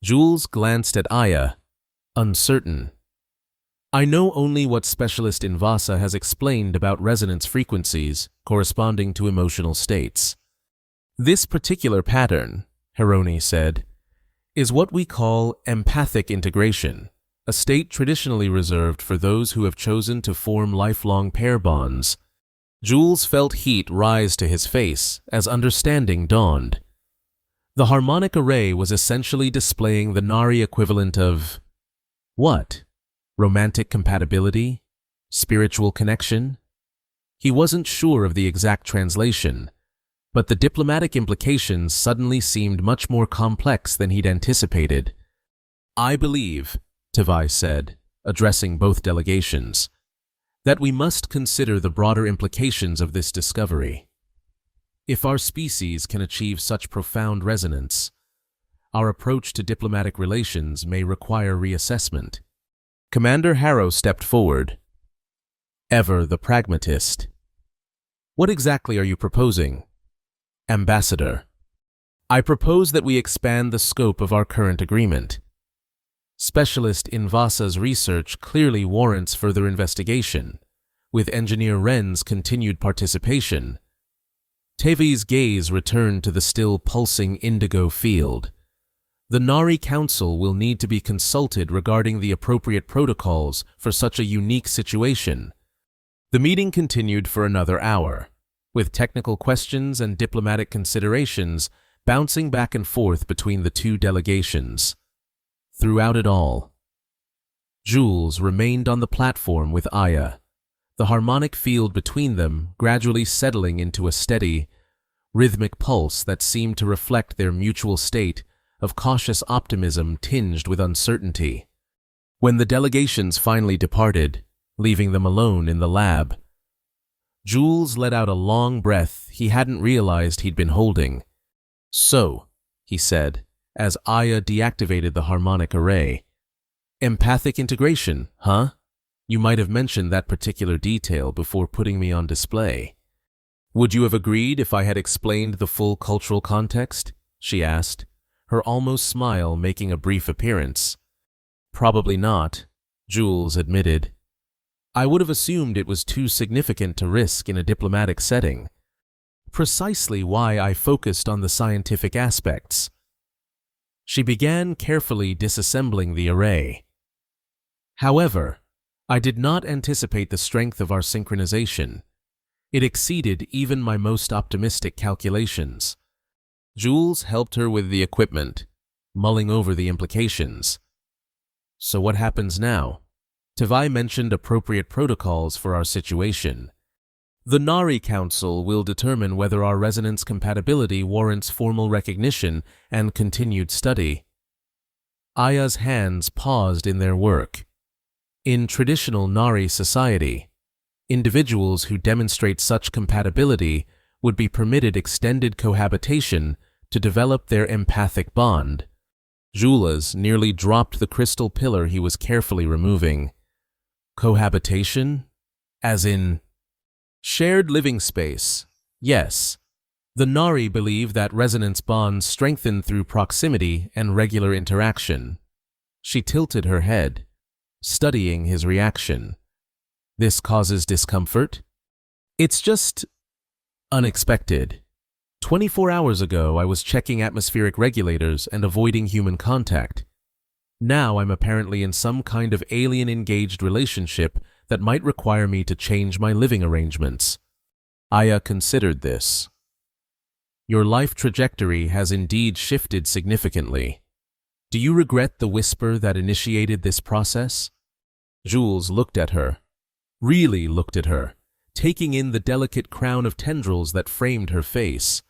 Jules glanced at Aya, uncertain. "I know only what Specialist Invasa has explained about resonance frequencies corresponding to emotional states." "This particular pattern," Hironi said, "is what we call empathic integration, a state traditionally reserved for those who have chosen to form lifelong pair bonds." Jules felt heat rise to his face as understanding dawned. The harmonic array was essentially displaying the Nari equivalent of what? Romantic compatibility? Spiritual connection? He wasn't sure of the exact translation, but the diplomatic implications suddenly seemed much more complex than he'd anticipated. "I believe," Tevai said, addressing both delegations, "that we must consider the broader implications of this discovery. If our species can achieve such profound resonance, our approach to diplomatic relations may require reassessment." Commander Harrow stepped forward, ever the pragmatist. "What exactly are you proposing?" "Ambassador, I propose that we expand the scope of our current agreement. Specialist Invasa's research clearly warrants further investigation, with Engineer Wren's continued participation." Tevi's gaze returned to the still pulsing indigo field. "The Nari Council will need to be consulted regarding the appropriate protocols for such a unique situation." The meeting continued for another hour, with technical questions and diplomatic considerations bouncing back and forth between the two delegations. Throughout it all, Jules remained on the platform with Aya, the harmonic field between them gradually settling into a steady, rhythmic pulse that seemed to reflect their mutual state of cautious optimism tinged with uncertainty. When the delegations finally departed, leaving them alone in the lab, Jules let out a long breath he hadn't realized he'd been holding. "So," he said, as Aya deactivated the harmonic array. Empathic integration, huh? You might have mentioned that particular detail before putting me on display. Would you have agreed if I had explained the full cultural context? She asked, her almost smile making a brief appearance. Probably not, Jules admitted. I would have assumed it was too significant to risk in a diplomatic setting. Precisely why I focused on the scientific aspects. She began carefully disassembling the array. However, I did not anticipate the strength of our synchronization. It exceeded even my most optimistic calculations. Jules helped her with the equipment, mulling over the implications. So what happens now? Tavai mentioned appropriate protocols for our situation. The Nari Council will determine whether our resonance compatibility warrants formal recognition and continued study. Aya's hands paused in their work. In traditional Nari society, individuals who demonstrate such compatibility would be permitted extended cohabitation to develop their empathic bond. Jules nearly dropped the crystal pillar he was carefully removing. Cohabitation? As in shared living space? Yes. The Nari believe that resonance bonds strengthen through proximity and regular interaction. She tilted her head, studying his reaction. This causes discomfort? It's just unexpected. 24 hours ago, I was checking atmospheric regulators and avoiding human contact. Now I'm apparently in some kind of alien-engaged relationship that might require me to change my living arrangements. Aya considered this. Your life trajectory has indeed shifted significantly. Do you regret the whisper that initiated this process? Jules looked at her, really looked at her, taking in the delicate crown of tendrils that framed her face,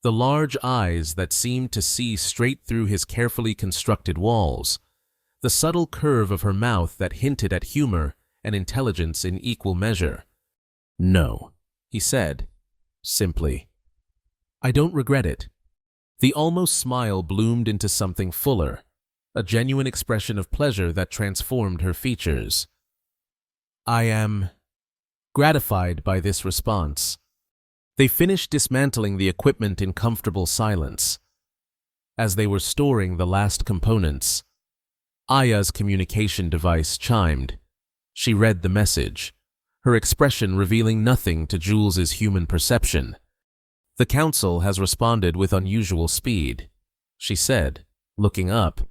the large eyes that seemed to see straight through his carefully constructed walls, the subtle curve of her mouth that hinted at humor and intelligence in equal measure. No, he said, simply. I don't regret it. The almost smile bloomed into something fuller, a genuine expression of pleasure that transformed her features. I am gratified by this response. They finished dismantling the equipment in comfortable silence. As they were storing the last components, Aya's communication device chimed. She read the message, her expression revealing nothing to Jules's human perception. The council has responded with unusual speed, she said, looking up.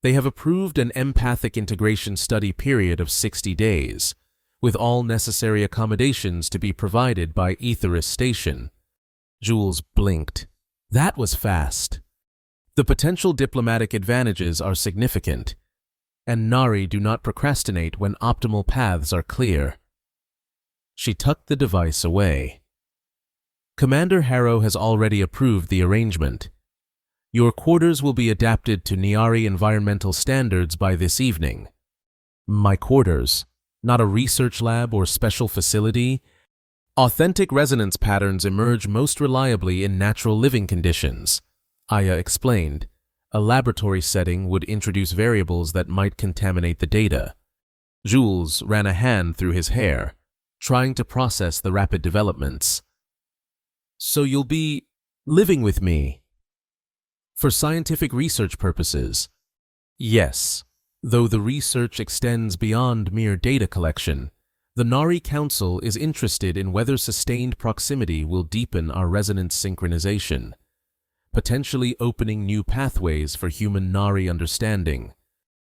They have approved an empathic integration study period of 60 days, with all necessary accommodations to be provided by Aetheris Station. Jules blinked. That was fast. The potential diplomatic advantages are significant, and Nari do not procrastinate when optimal paths are clear. She tucked the device away. Commander Harrow has already approved the arrangement. Your quarters will be adapted to Niari environmental standards by this evening. My quarters, not a research lab or special facility. Authentic resonance patterns emerge most reliably in natural living conditions, Aya explained. A laboratory setting would introduce variables that might contaminate the data. Jules ran a hand through his hair, trying to process the rapid developments. So you'll be living with me? For scientific research purposes? Yes, though the research extends beyond mere data collection. The Nari Council is interested in whether sustained proximity will deepen our resonance synchronization, potentially opening new pathways for human Nari understanding.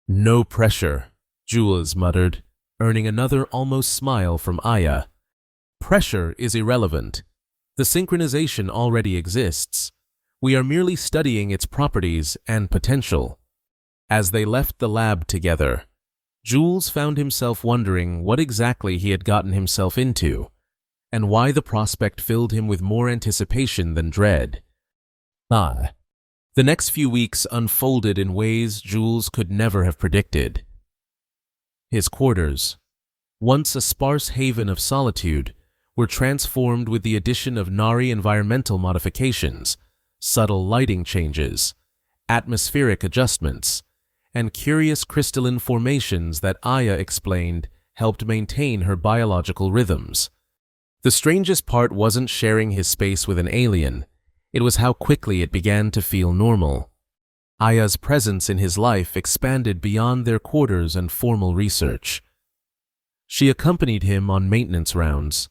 No pressure, Jules muttered, earning another almost smile from Aya. Pressure is irrelevant. The synchronization already exists. We are merely studying its properties and potential. As they left the lab together, Jules found himself wondering what exactly he had gotten himself into, and why the prospect filled him with more anticipation than dread. The next few weeks unfolded in ways Jules could never have predicted. His quarters, once a sparse haven of solitude, were transformed with the addition of Nari environmental modifications, subtle lighting changes, atmospheric adjustments, and curious crystalline formations that Aya explained helped maintain her biological rhythms. The strangest part wasn't sharing his space with an alien, it was how quickly it began to feel normal. Aya's presence in his life expanded beyond their quarters and formal research. She accompanied him on maintenance rounds,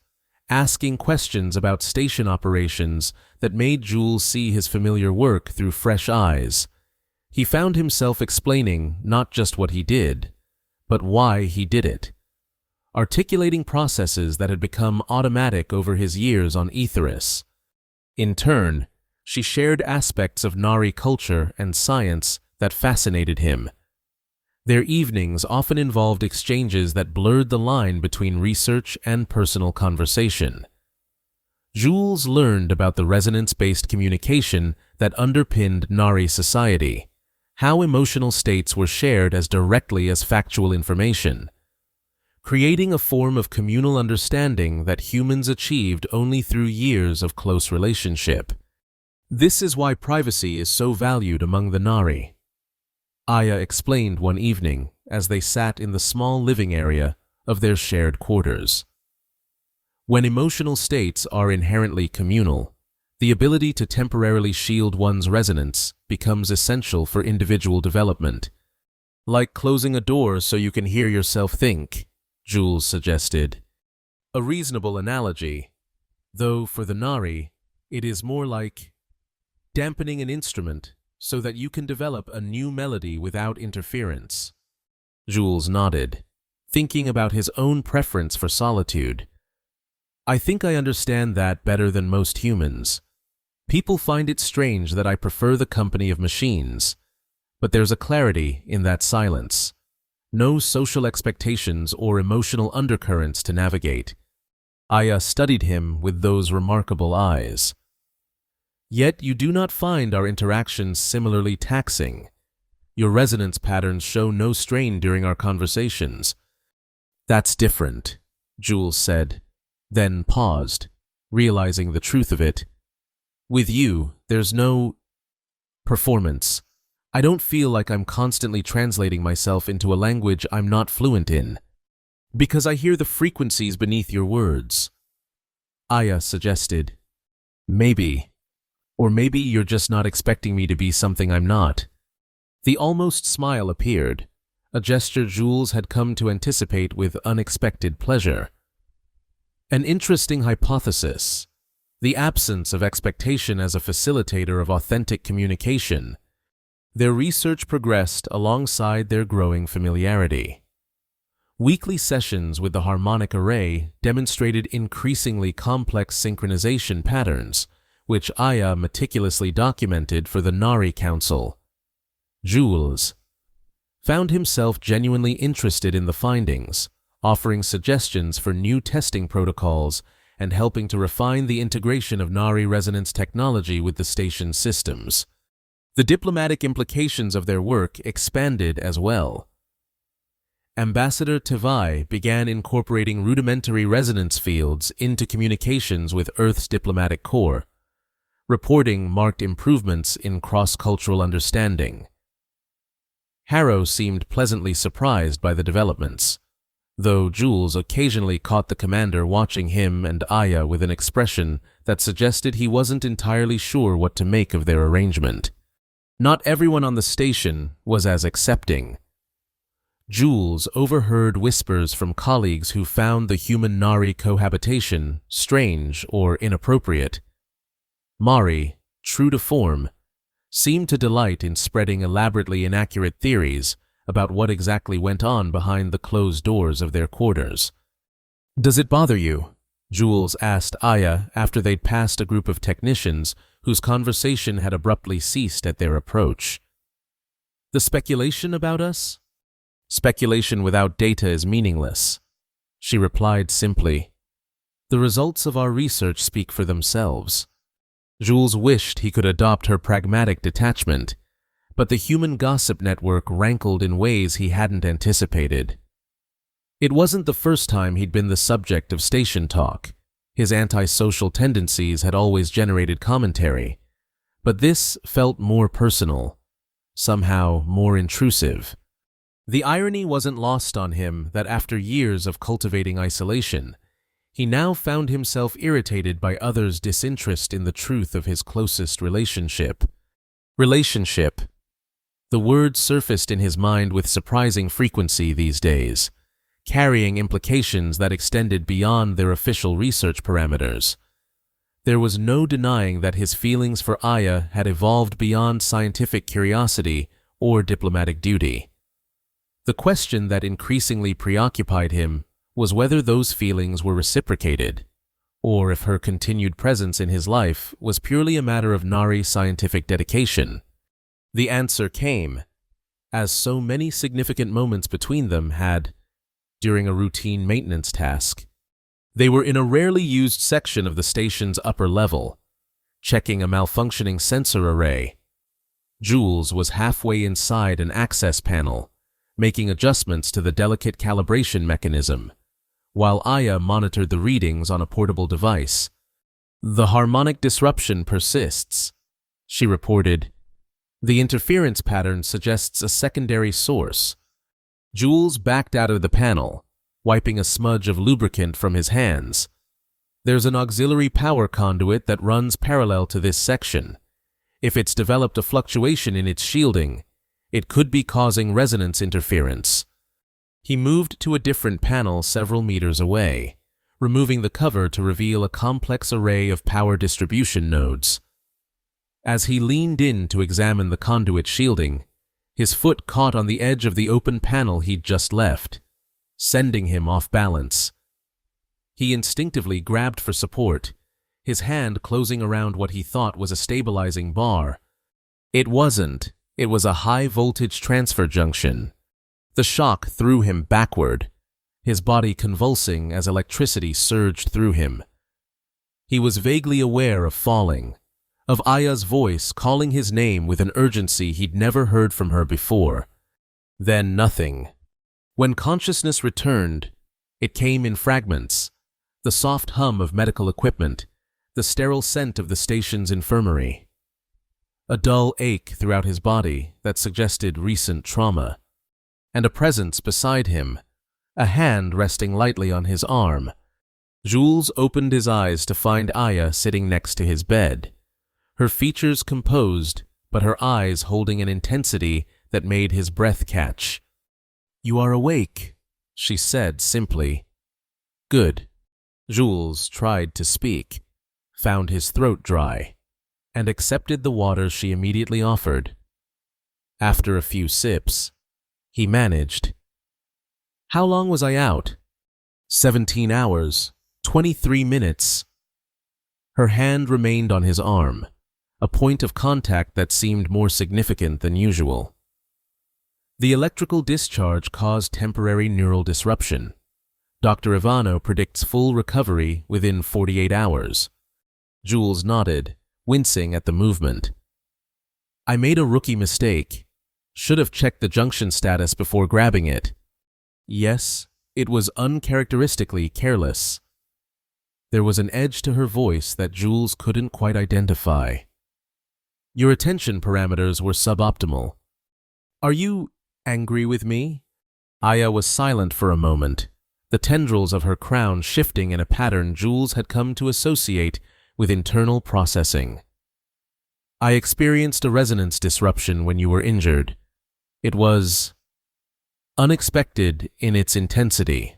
asking questions about station operations that made Jules see his familiar work through fresh eyes. He found himself explaining not just what he did, but why he did it, articulating processes that had become automatic over his years on Aetheris. In turn, she shared aspects of Nari culture and science that fascinated him. Their evenings often involved exchanges that blurred the line between research and personal conversation. Jules learned about the resonance-based communication that underpinned Nari society, how emotional states were shared as directly as factual information, creating a form of communal understanding that humans achieved only through years of close relationship. This is why privacy is so valued among the Nari, Aya explained one evening as they sat in the small living area of their shared quarters. When emotional states are inherently communal, the ability to temporarily shield one's resonance becomes essential for individual development. Like closing a door so you can hear yourself think, Jules suggested. A reasonable analogy, though for the Nari, it is more like dampening an instrument so that you can develop a new melody without interference. Jules nodded, thinking about his own preference for solitude. I think I understand that better than most humans. People find it strange that I prefer the company of machines, but there's a clarity in that silence. No social expectations or emotional undercurrents to navigate. Aya studied him with those remarkable eyes. Yet you do not find our interactions similarly taxing. Your resonance patterns show no strain during our conversations. That's different, Jules said, then paused, realizing the truth of it. With you, there's no performance. I don't feel like I'm constantly translating myself into a language I'm not fluent in, because I hear the frequencies beneath your words. Aya suggested, maybe. Or maybe you're just not expecting me to be something I'm not. The almost smile appeared, a gesture Jules had come to anticipate with unexpected pleasure. An interesting hypothesis, the absence of expectation as a facilitator of authentic communication. Their research progressed alongside their growing familiarity. Weekly sessions with the harmonic array demonstrated increasingly complex synchronization patterns, which Aya meticulously documented for the Nari Council. Jules found himself genuinely interested in the findings, offering suggestions for new testing protocols and helping to refine the integration of Nari resonance technology with the station's systems. The diplomatic implications of their work expanded as well. Ambassador Tevai began incorporating rudimentary resonance fields into communications with Earth's diplomatic corps, reporting marked improvements in cross-cultural understanding. Harrow seemed pleasantly surprised by the developments, though Jules occasionally caught the commander watching him and Aya with an expression that suggested he wasn't entirely sure what to make of their arrangement. Not everyone on the station was as accepting. Jules overheard whispers from colleagues who found the human-Nari cohabitation strange or inappropriate. Mari, true to form, seemed to delight in spreading elaborately inaccurate theories about what exactly went on behind the closed doors of their quarters. "Does it bother you?" Jules asked Aya after they'd passed a group of technicians whose conversation had abruptly ceased at their approach. "The speculation about us?" "Speculation without data is meaningless," she replied simply. "The results of our research speak for themselves." Jules wished he could adopt her pragmatic detachment, but the human gossip network rankled in ways he hadn't anticipated. It wasn't the first time he'd been the subject of station talk. His antisocial tendencies had always generated commentary, but this felt more personal. somehow more intrusive. The irony wasn't lost on him that after years of cultivating isolation, he now found himself irritated by others' disinterest in the truth of his closest relationship. Relationship. The word surfaced in his mind with surprising frequency these days, carrying implications that extended beyond their official research parameters. There was no denying that his feelings for Aya had evolved beyond scientific curiosity or diplomatic duty. The question that increasingly preoccupied him was whether those feelings were reciprocated, or if her continued presence in his life was purely a matter of Nari scientific dedication. The answer came, as so many significant moments between them had, during a routine maintenance task. They were in a rarely used section of the station's upper level, checking a malfunctioning sensor array. Jules was halfway inside an access panel, making adjustments to the delicate calibration mechanism, while Aya monitored the readings on a portable device. "The harmonic disruption persists," she reported. "The interference pattern suggests a secondary source." Jules backed out of the panel, wiping a smudge of lubricant from his hands. "There's an auxiliary power conduit that runs parallel to this section. If it's developed a fluctuation in its shielding, it could be causing resonance interference." He moved to a different panel several meters away, removing the cover to reveal a complex array of power distribution nodes. As he leaned in to examine the conduit shielding, his foot caught on the edge of the open panel he'd just left, sending him off balance. He instinctively grabbed for support, his hand closing around what he thought was a stabilizing bar. It wasn't. It was a high-voltage transfer junction. The shock threw him backward, his body convulsing as electricity surged through him. He was vaguely aware of falling, of Aya's voice calling his name with an urgency he'd never heard from her before. Then nothing. When consciousness returned, it came in fragments, the soft hum of medical equipment, the sterile scent of the station's infirmary. A dull ache throughout his body that suggested recent trauma, and a presence beside him, a hand resting lightly on his arm. Jules opened his eyes to find Aya sitting next to his bed, her features composed, but her eyes holding an intensity that made his breath catch. "You are awake," she said simply. "Good." Jules tried to speak, found his throat dry, and accepted the water she immediately offered. After a few sips, he managed. "How long was I out?" 17 hours, 23 minutes. Her hand remained on his arm, a point of contact that seemed more significant than usual. The electrical discharge caused temporary neural disruption. Dr. Ivano predicts full recovery within 48 hours. Jules nodded, wincing at the movement. "I made a rookie mistake. Should have checked the junction status before grabbing it." Yes, it was uncharacteristically careless. There was an edge to her voice that Jules couldn't quite identify. "Your attention parameters were suboptimal. Are you angry with me?" Aya was silent for a moment, the tendrils of her crown shifting in a pattern Jules had come to associate with internal processing. "I experienced a resonance disruption when you were injured. It was unexpected in its intensity."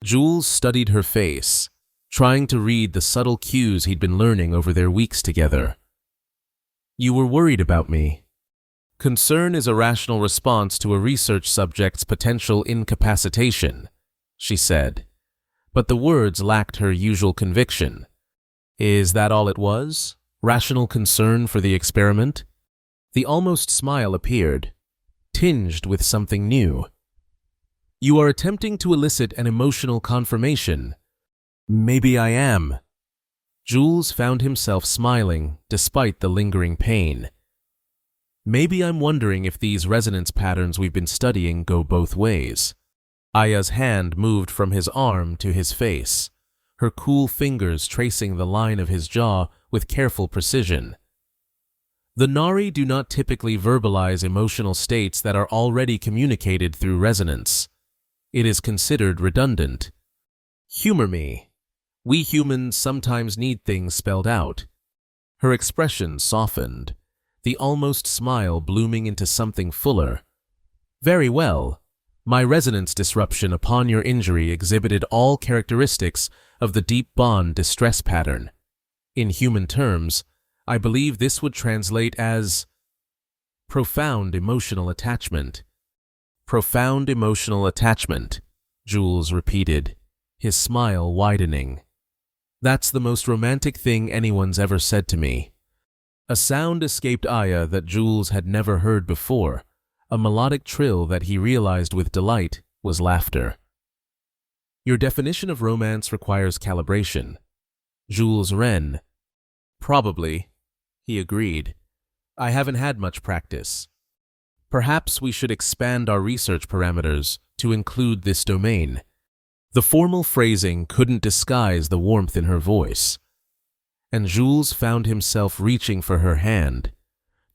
Jules studied her face, trying to read the subtle cues he'd been learning over their weeks together. "You were worried about me." "Concern is a rational response to a research subject's potential incapacitation," she said, but the words lacked her usual conviction. "Is that all it was? Rational concern for the experiment?" The almost smile appeared, tinged with something new. "You are attempting to elicit an emotional confirmation." "Maybe I am." Jules found himself smiling despite the lingering pain. "Maybe I'm wondering if these resonance patterns we've been studying go both ways." Aya's hand moved from his arm to his face, her cool fingers tracing the line of his jaw with careful precision. The Nari do not typically verbalize emotional states that are already communicated through resonance. It is considered redundant. Humor me. We humans sometimes need things spelled out. Her expression softened, the almost smile blooming into something fuller. Very well. My resonance disruption upon your injury exhibited all characteristics of the deep bond distress pattern. In human terms, I believe this would translate as profound emotional attachment. Profound emotional attachment, Jules repeated, his smile widening. That's the most romantic thing anyone's ever said to me. A sound escaped Aya that Jules had never heard before, a melodic trill that he realized with delight was laughter. Your definition of romance requires calibration. Jules Rennes. Probably, he agreed. I haven't had much practice. Perhaps we should expand our research parameters to include this domain. The formal phrasing couldn't disguise the warmth in her voice, and Jules found himself reaching for her hand,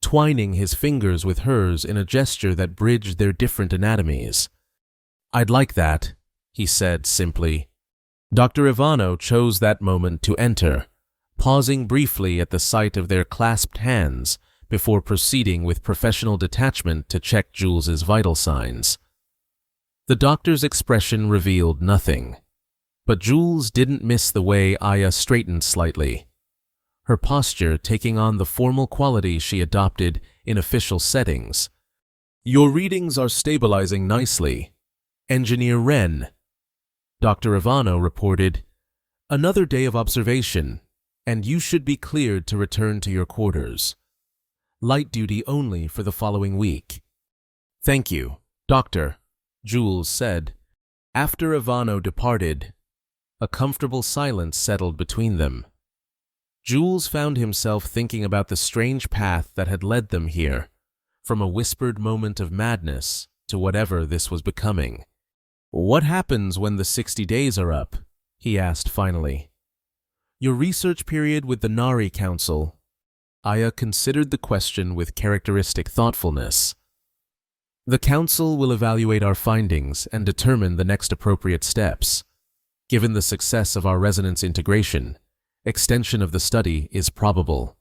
twining his fingers with hers in a gesture that bridged their different anatomies. I'd like that, he said simply. Dr. Ivano chose that moment to enter, pausing briefly at the sight of their clasped hands before proceeding with professional detachment to check Jules's vital signs. The doctor's expression revealed nothing, but Jules didn't miss the way Aya straightened slightly, her posture taking on the formal quality she adopted in official settings. Your readings are stabilizing nicely, Engineer Rennes. Dr. Ivano reported, another day of observation, and you should be cleared to return to your quarters. Light duty only for the following week. Thank you, Doctor, Jules said. After Ivano departed, a comfortable silence settled between them. Jules found himself thinking about the strange path that had led them here, from a whispered moment of madness to whatever this was becoming. What happens when the 60 days are up? He asked finally. Your research period with the Nari Council. Aya considered the question with characteristic thoughtfulness. The Council will evaluate our findings and determine the next appropriate steps. Given the success of our resonance integration, extension of the study is probable.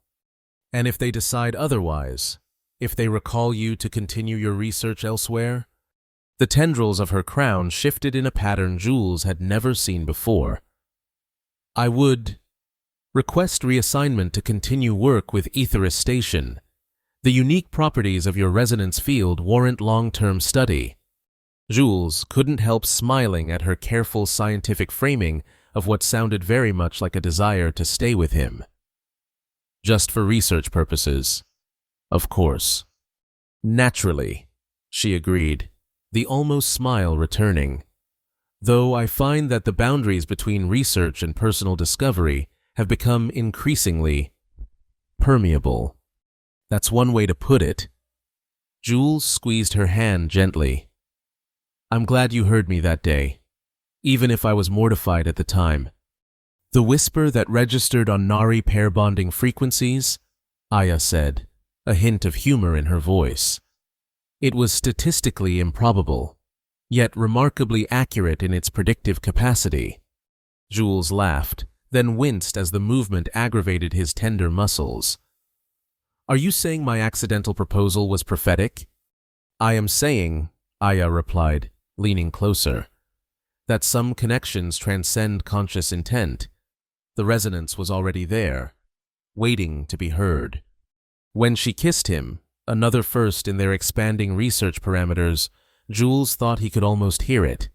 And if they decide otherwise, if they recall you to continue your research elsewhere, the tendrils of her crown shifted in a pattern Jules had never seen before. I would request reassignment to continue work with Aetheris Station. The unique properties of your resonance field warrant long-term study. Jules couldn't help smiling at her careful scientific framing of what sounded very much like a desire to stay with him. Just for research purposes, of course. Naturally, she agreed, the almost smile returning. Though I find that the boundaries between research and personal discovery have become increasingly permeable. That's one way to put it. Jules squeezed her hand gently. I'm glad you heard me that day, even if I was mortified at the time. The whisper that registered on Nari pair bonding frequencies, Aya said, a hint of humor in her voice. It was statistically improbable, yet remarkably accurate in its predictive capacity. Jules laughed, then winced as the movement aggravated his tender muscles. Are you saying my accidental proposal was prophetic? I am saying, Aya replied, leaning closer, that some connections transcend conscious intent. The resonance was already there, waiting to be heard. When she kissed him, another first in their expanding research parameters, Jules thought he could almost hear it.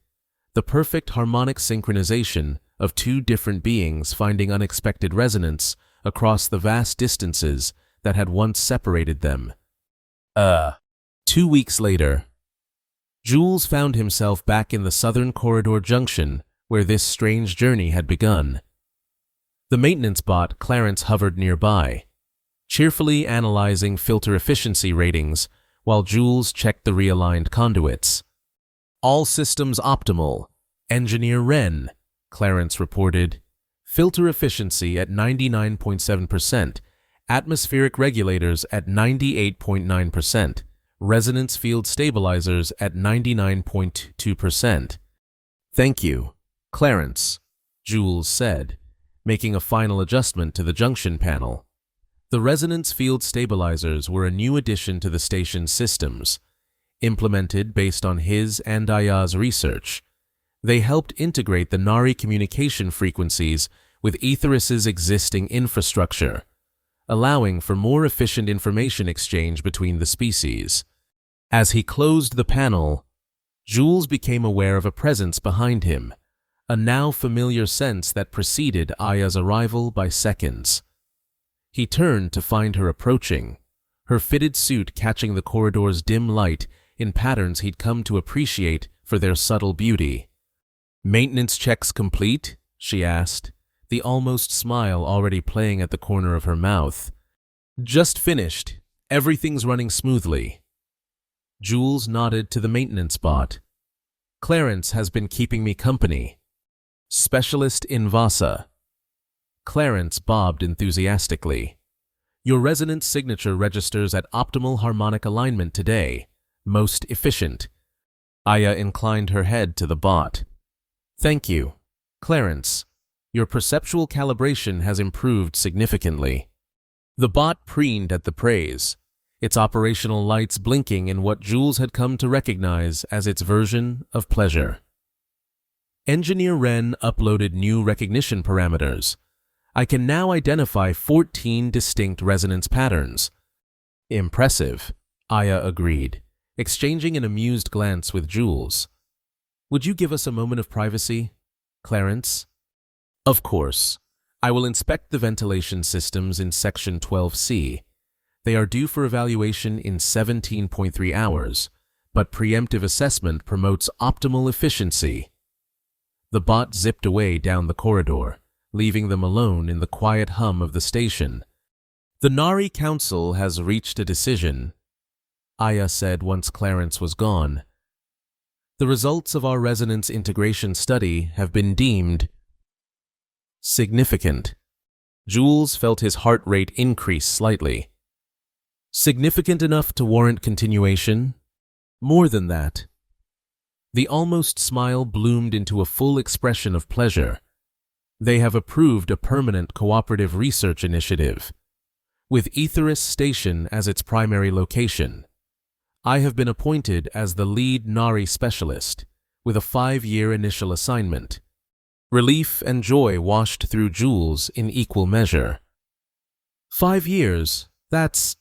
The perfect harmonic synchronization of two different beings finding unexpected resonance across the vast distances that had once separated them. 2 weeks later, Jules found himself back in the Southern Corridor Junction where this strange journey had begun. The maintenance bot Clarence hovered nearby, cheerfully analyzing filter efficiency ratings while Jules checked the realigned conduits. All systems optimal, Engineer Rennes, Clarence reported. Filter efficiency at 99.7%, atmospheric regulators at 98.9%, resonance field stabilizers at 99.2%. "Thank you, Clarence," Jules said, making a final adjustment to the junction panel. The resonance field stabilizers were a new addition to the station's systems, implemented based on his and Aya's research. They helped integrate the Nari communication frequencies with Aetheris's existing infrastructure, allowing for more efficient information exchange between the species. As he closed the panel, Jules became aware of a presence behind him, a now familiar sense that preceded Aya's arrival by seconds. He turned to find her approaching, her fitted suit catching the corridor's dim light in patterns he'd come to appreciate for their subtle beauty. "Maintenance checks complete?" she asked, the almost smile already playing at the corner of her mouth. "Just finished. Everything's running smoothly." Jules nodded to the maintenance bot. "Clarence has been keeping me company. Specialist in Vasa." Clarence bobbed enthusiastically. "Your resonance signature registers at optimal harmonic alignment today. Most efficient." Aya inclined her head to the bot. "Thank you, Clarence. Your perceptual calibration has improved significantly." The bot preened at the praise, its operational lights blinking in what Jules had come to recognize as its version of pleasure. Engineer Wren uploaded new recognition parameters. "I can now identify 14 distinct resonance patterns." "Impressive," Aya agreed, exchanging an amused glance with Jules. "Would you give us a moment of privacy, Clarence?" "Of course. I will inspect the ventilation systems in Section 12C. They are due for evaluation in 17.3 hours, but preemptive assessment promotes optimal efficiency." The bot zipped away down the corridor, leaving them alone in the quiet hum of the station. "The Nari Council has reached a decision," Aya said once Clarence was gone. "The results of our resonance integration study have been deemed significant." Jules felt his heart rate increase slightly. "Significant enough to warrant continuation?" "More than that." The almost smile bloomed into a full expression of pleasure. "They have approved a permanent cooperative research initiative, with Aetheris Station as its primary location. I have been appointed as the lead Nari specialist, with a 5-year initial assignment." Relief and joy washed through Jules in equal measure. 5 years, that's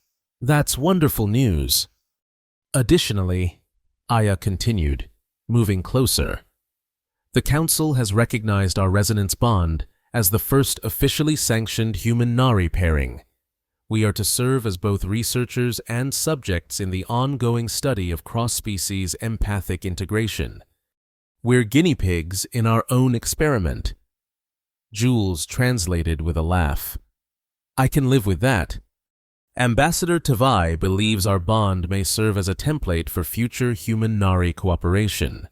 wonderful news. Additionally, Aya continued, moving closer, the Council has recognized our resonance bond as the first officially sanctioned human-Nari pairing. We are to serve as both researchers and subjects in the ongoing study of cross-species empathic integration. We're guinea pigs in our own experiment. Jules translated with a laugh. "I can live with that. Ambassador Tavai believes our bond may serve as a template for future human-Nari cooperation.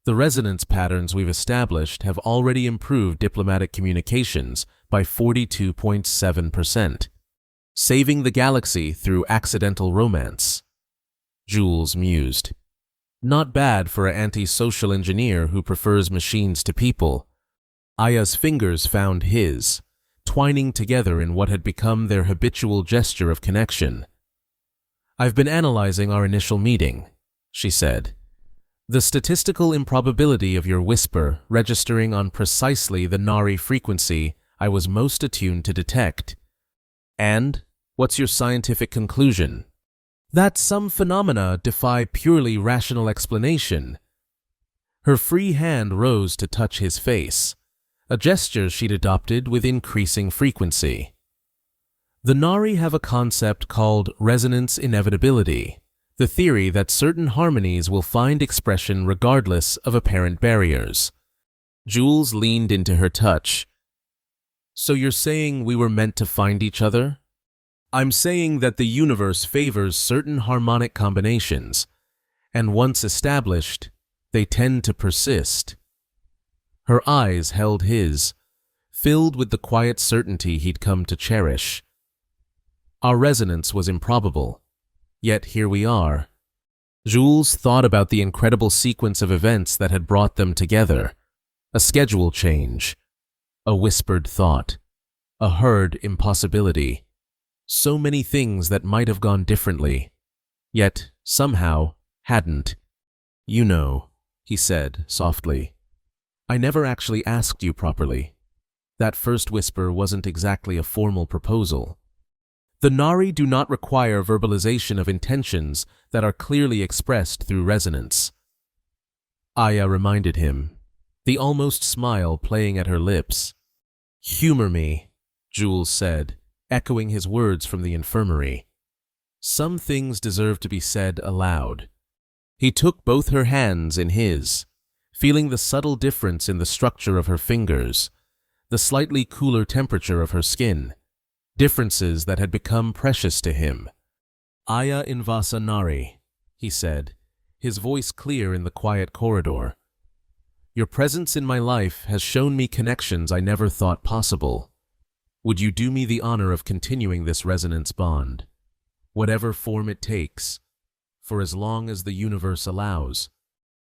The resonance patterns we've established have already improved diplomatic communications by 42.7%, saving the galaxy through accidental romance." Jules mused. "Not bad for an anti-social engineer who prefers machines to people." Aya's fingers found his, twining together in what had become their habitual gesture of connection. "I've been analyzing our initial meeting," she said. "The statistical improbability of your whisper registering on precisely the Nari frequency I was most attuned to detect. And what's your scientific conclusion?" "That some phenomena defy purely rational explanation." Her free hand rose to touch his face, a gesture she'd adopted with increasing frequency. "The Nari have a concept called resonance inevitability, the theory that certain harmonies will find expression regardless of apparent barriers." Jules leaned into her touch. "So you're saying we were meant to find each other?" "I'm saying that the universe favors certain harmonic combinations, and once established, they tend to persist." Her eyes held his, filled with the quiet certainty he'd come to cherish. Our resonance was improbable. Yet here we are. Jules thought about the incredible sequence of events that had brought them together. A schedule change, a whispered thought, a heard impossibility. So many things that might have gone differently, yet somehow hadn't. You know, he said softly. I never actually asked you properly. That first whisper wasn't exactly a formal proposal. The Nari do not require verbalization of intentions that are clearly expressed through resonance. Aya reminded him, the almost smile playing at her lips. Humor me, Jules said, echoing his words from the infirmary. Some things deserve to be said aloud. He took both her hands in his, feeling the subtle difference in the structure of her fingers, the slightly cooler temperature of her skin, differences that had become precious to him. Aya invasa nari, he said, his voice clear in the quiet corridor. Your presence in my life has shown me connections I never thought possible. Would you do me the honor of continuing this resonance bond, whatever form it takes, for as long as the universe allows?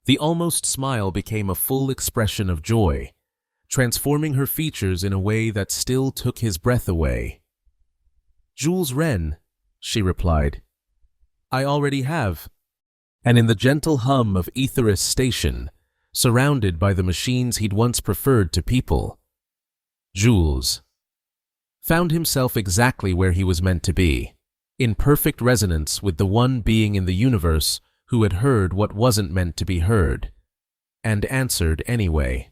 The almost smile became a full expression of joy, transforming her features in a way that still took his breath away. Jules Wren, she replied. I already have. And in the gentle hum of Aetheris Station, surrounded by the machines he'd once preferred to people, Jules found himself exactly where he was meant to be, in perfect resonance with the one being in the universe who had heard what wasn't meant to be heard, and answered anyway.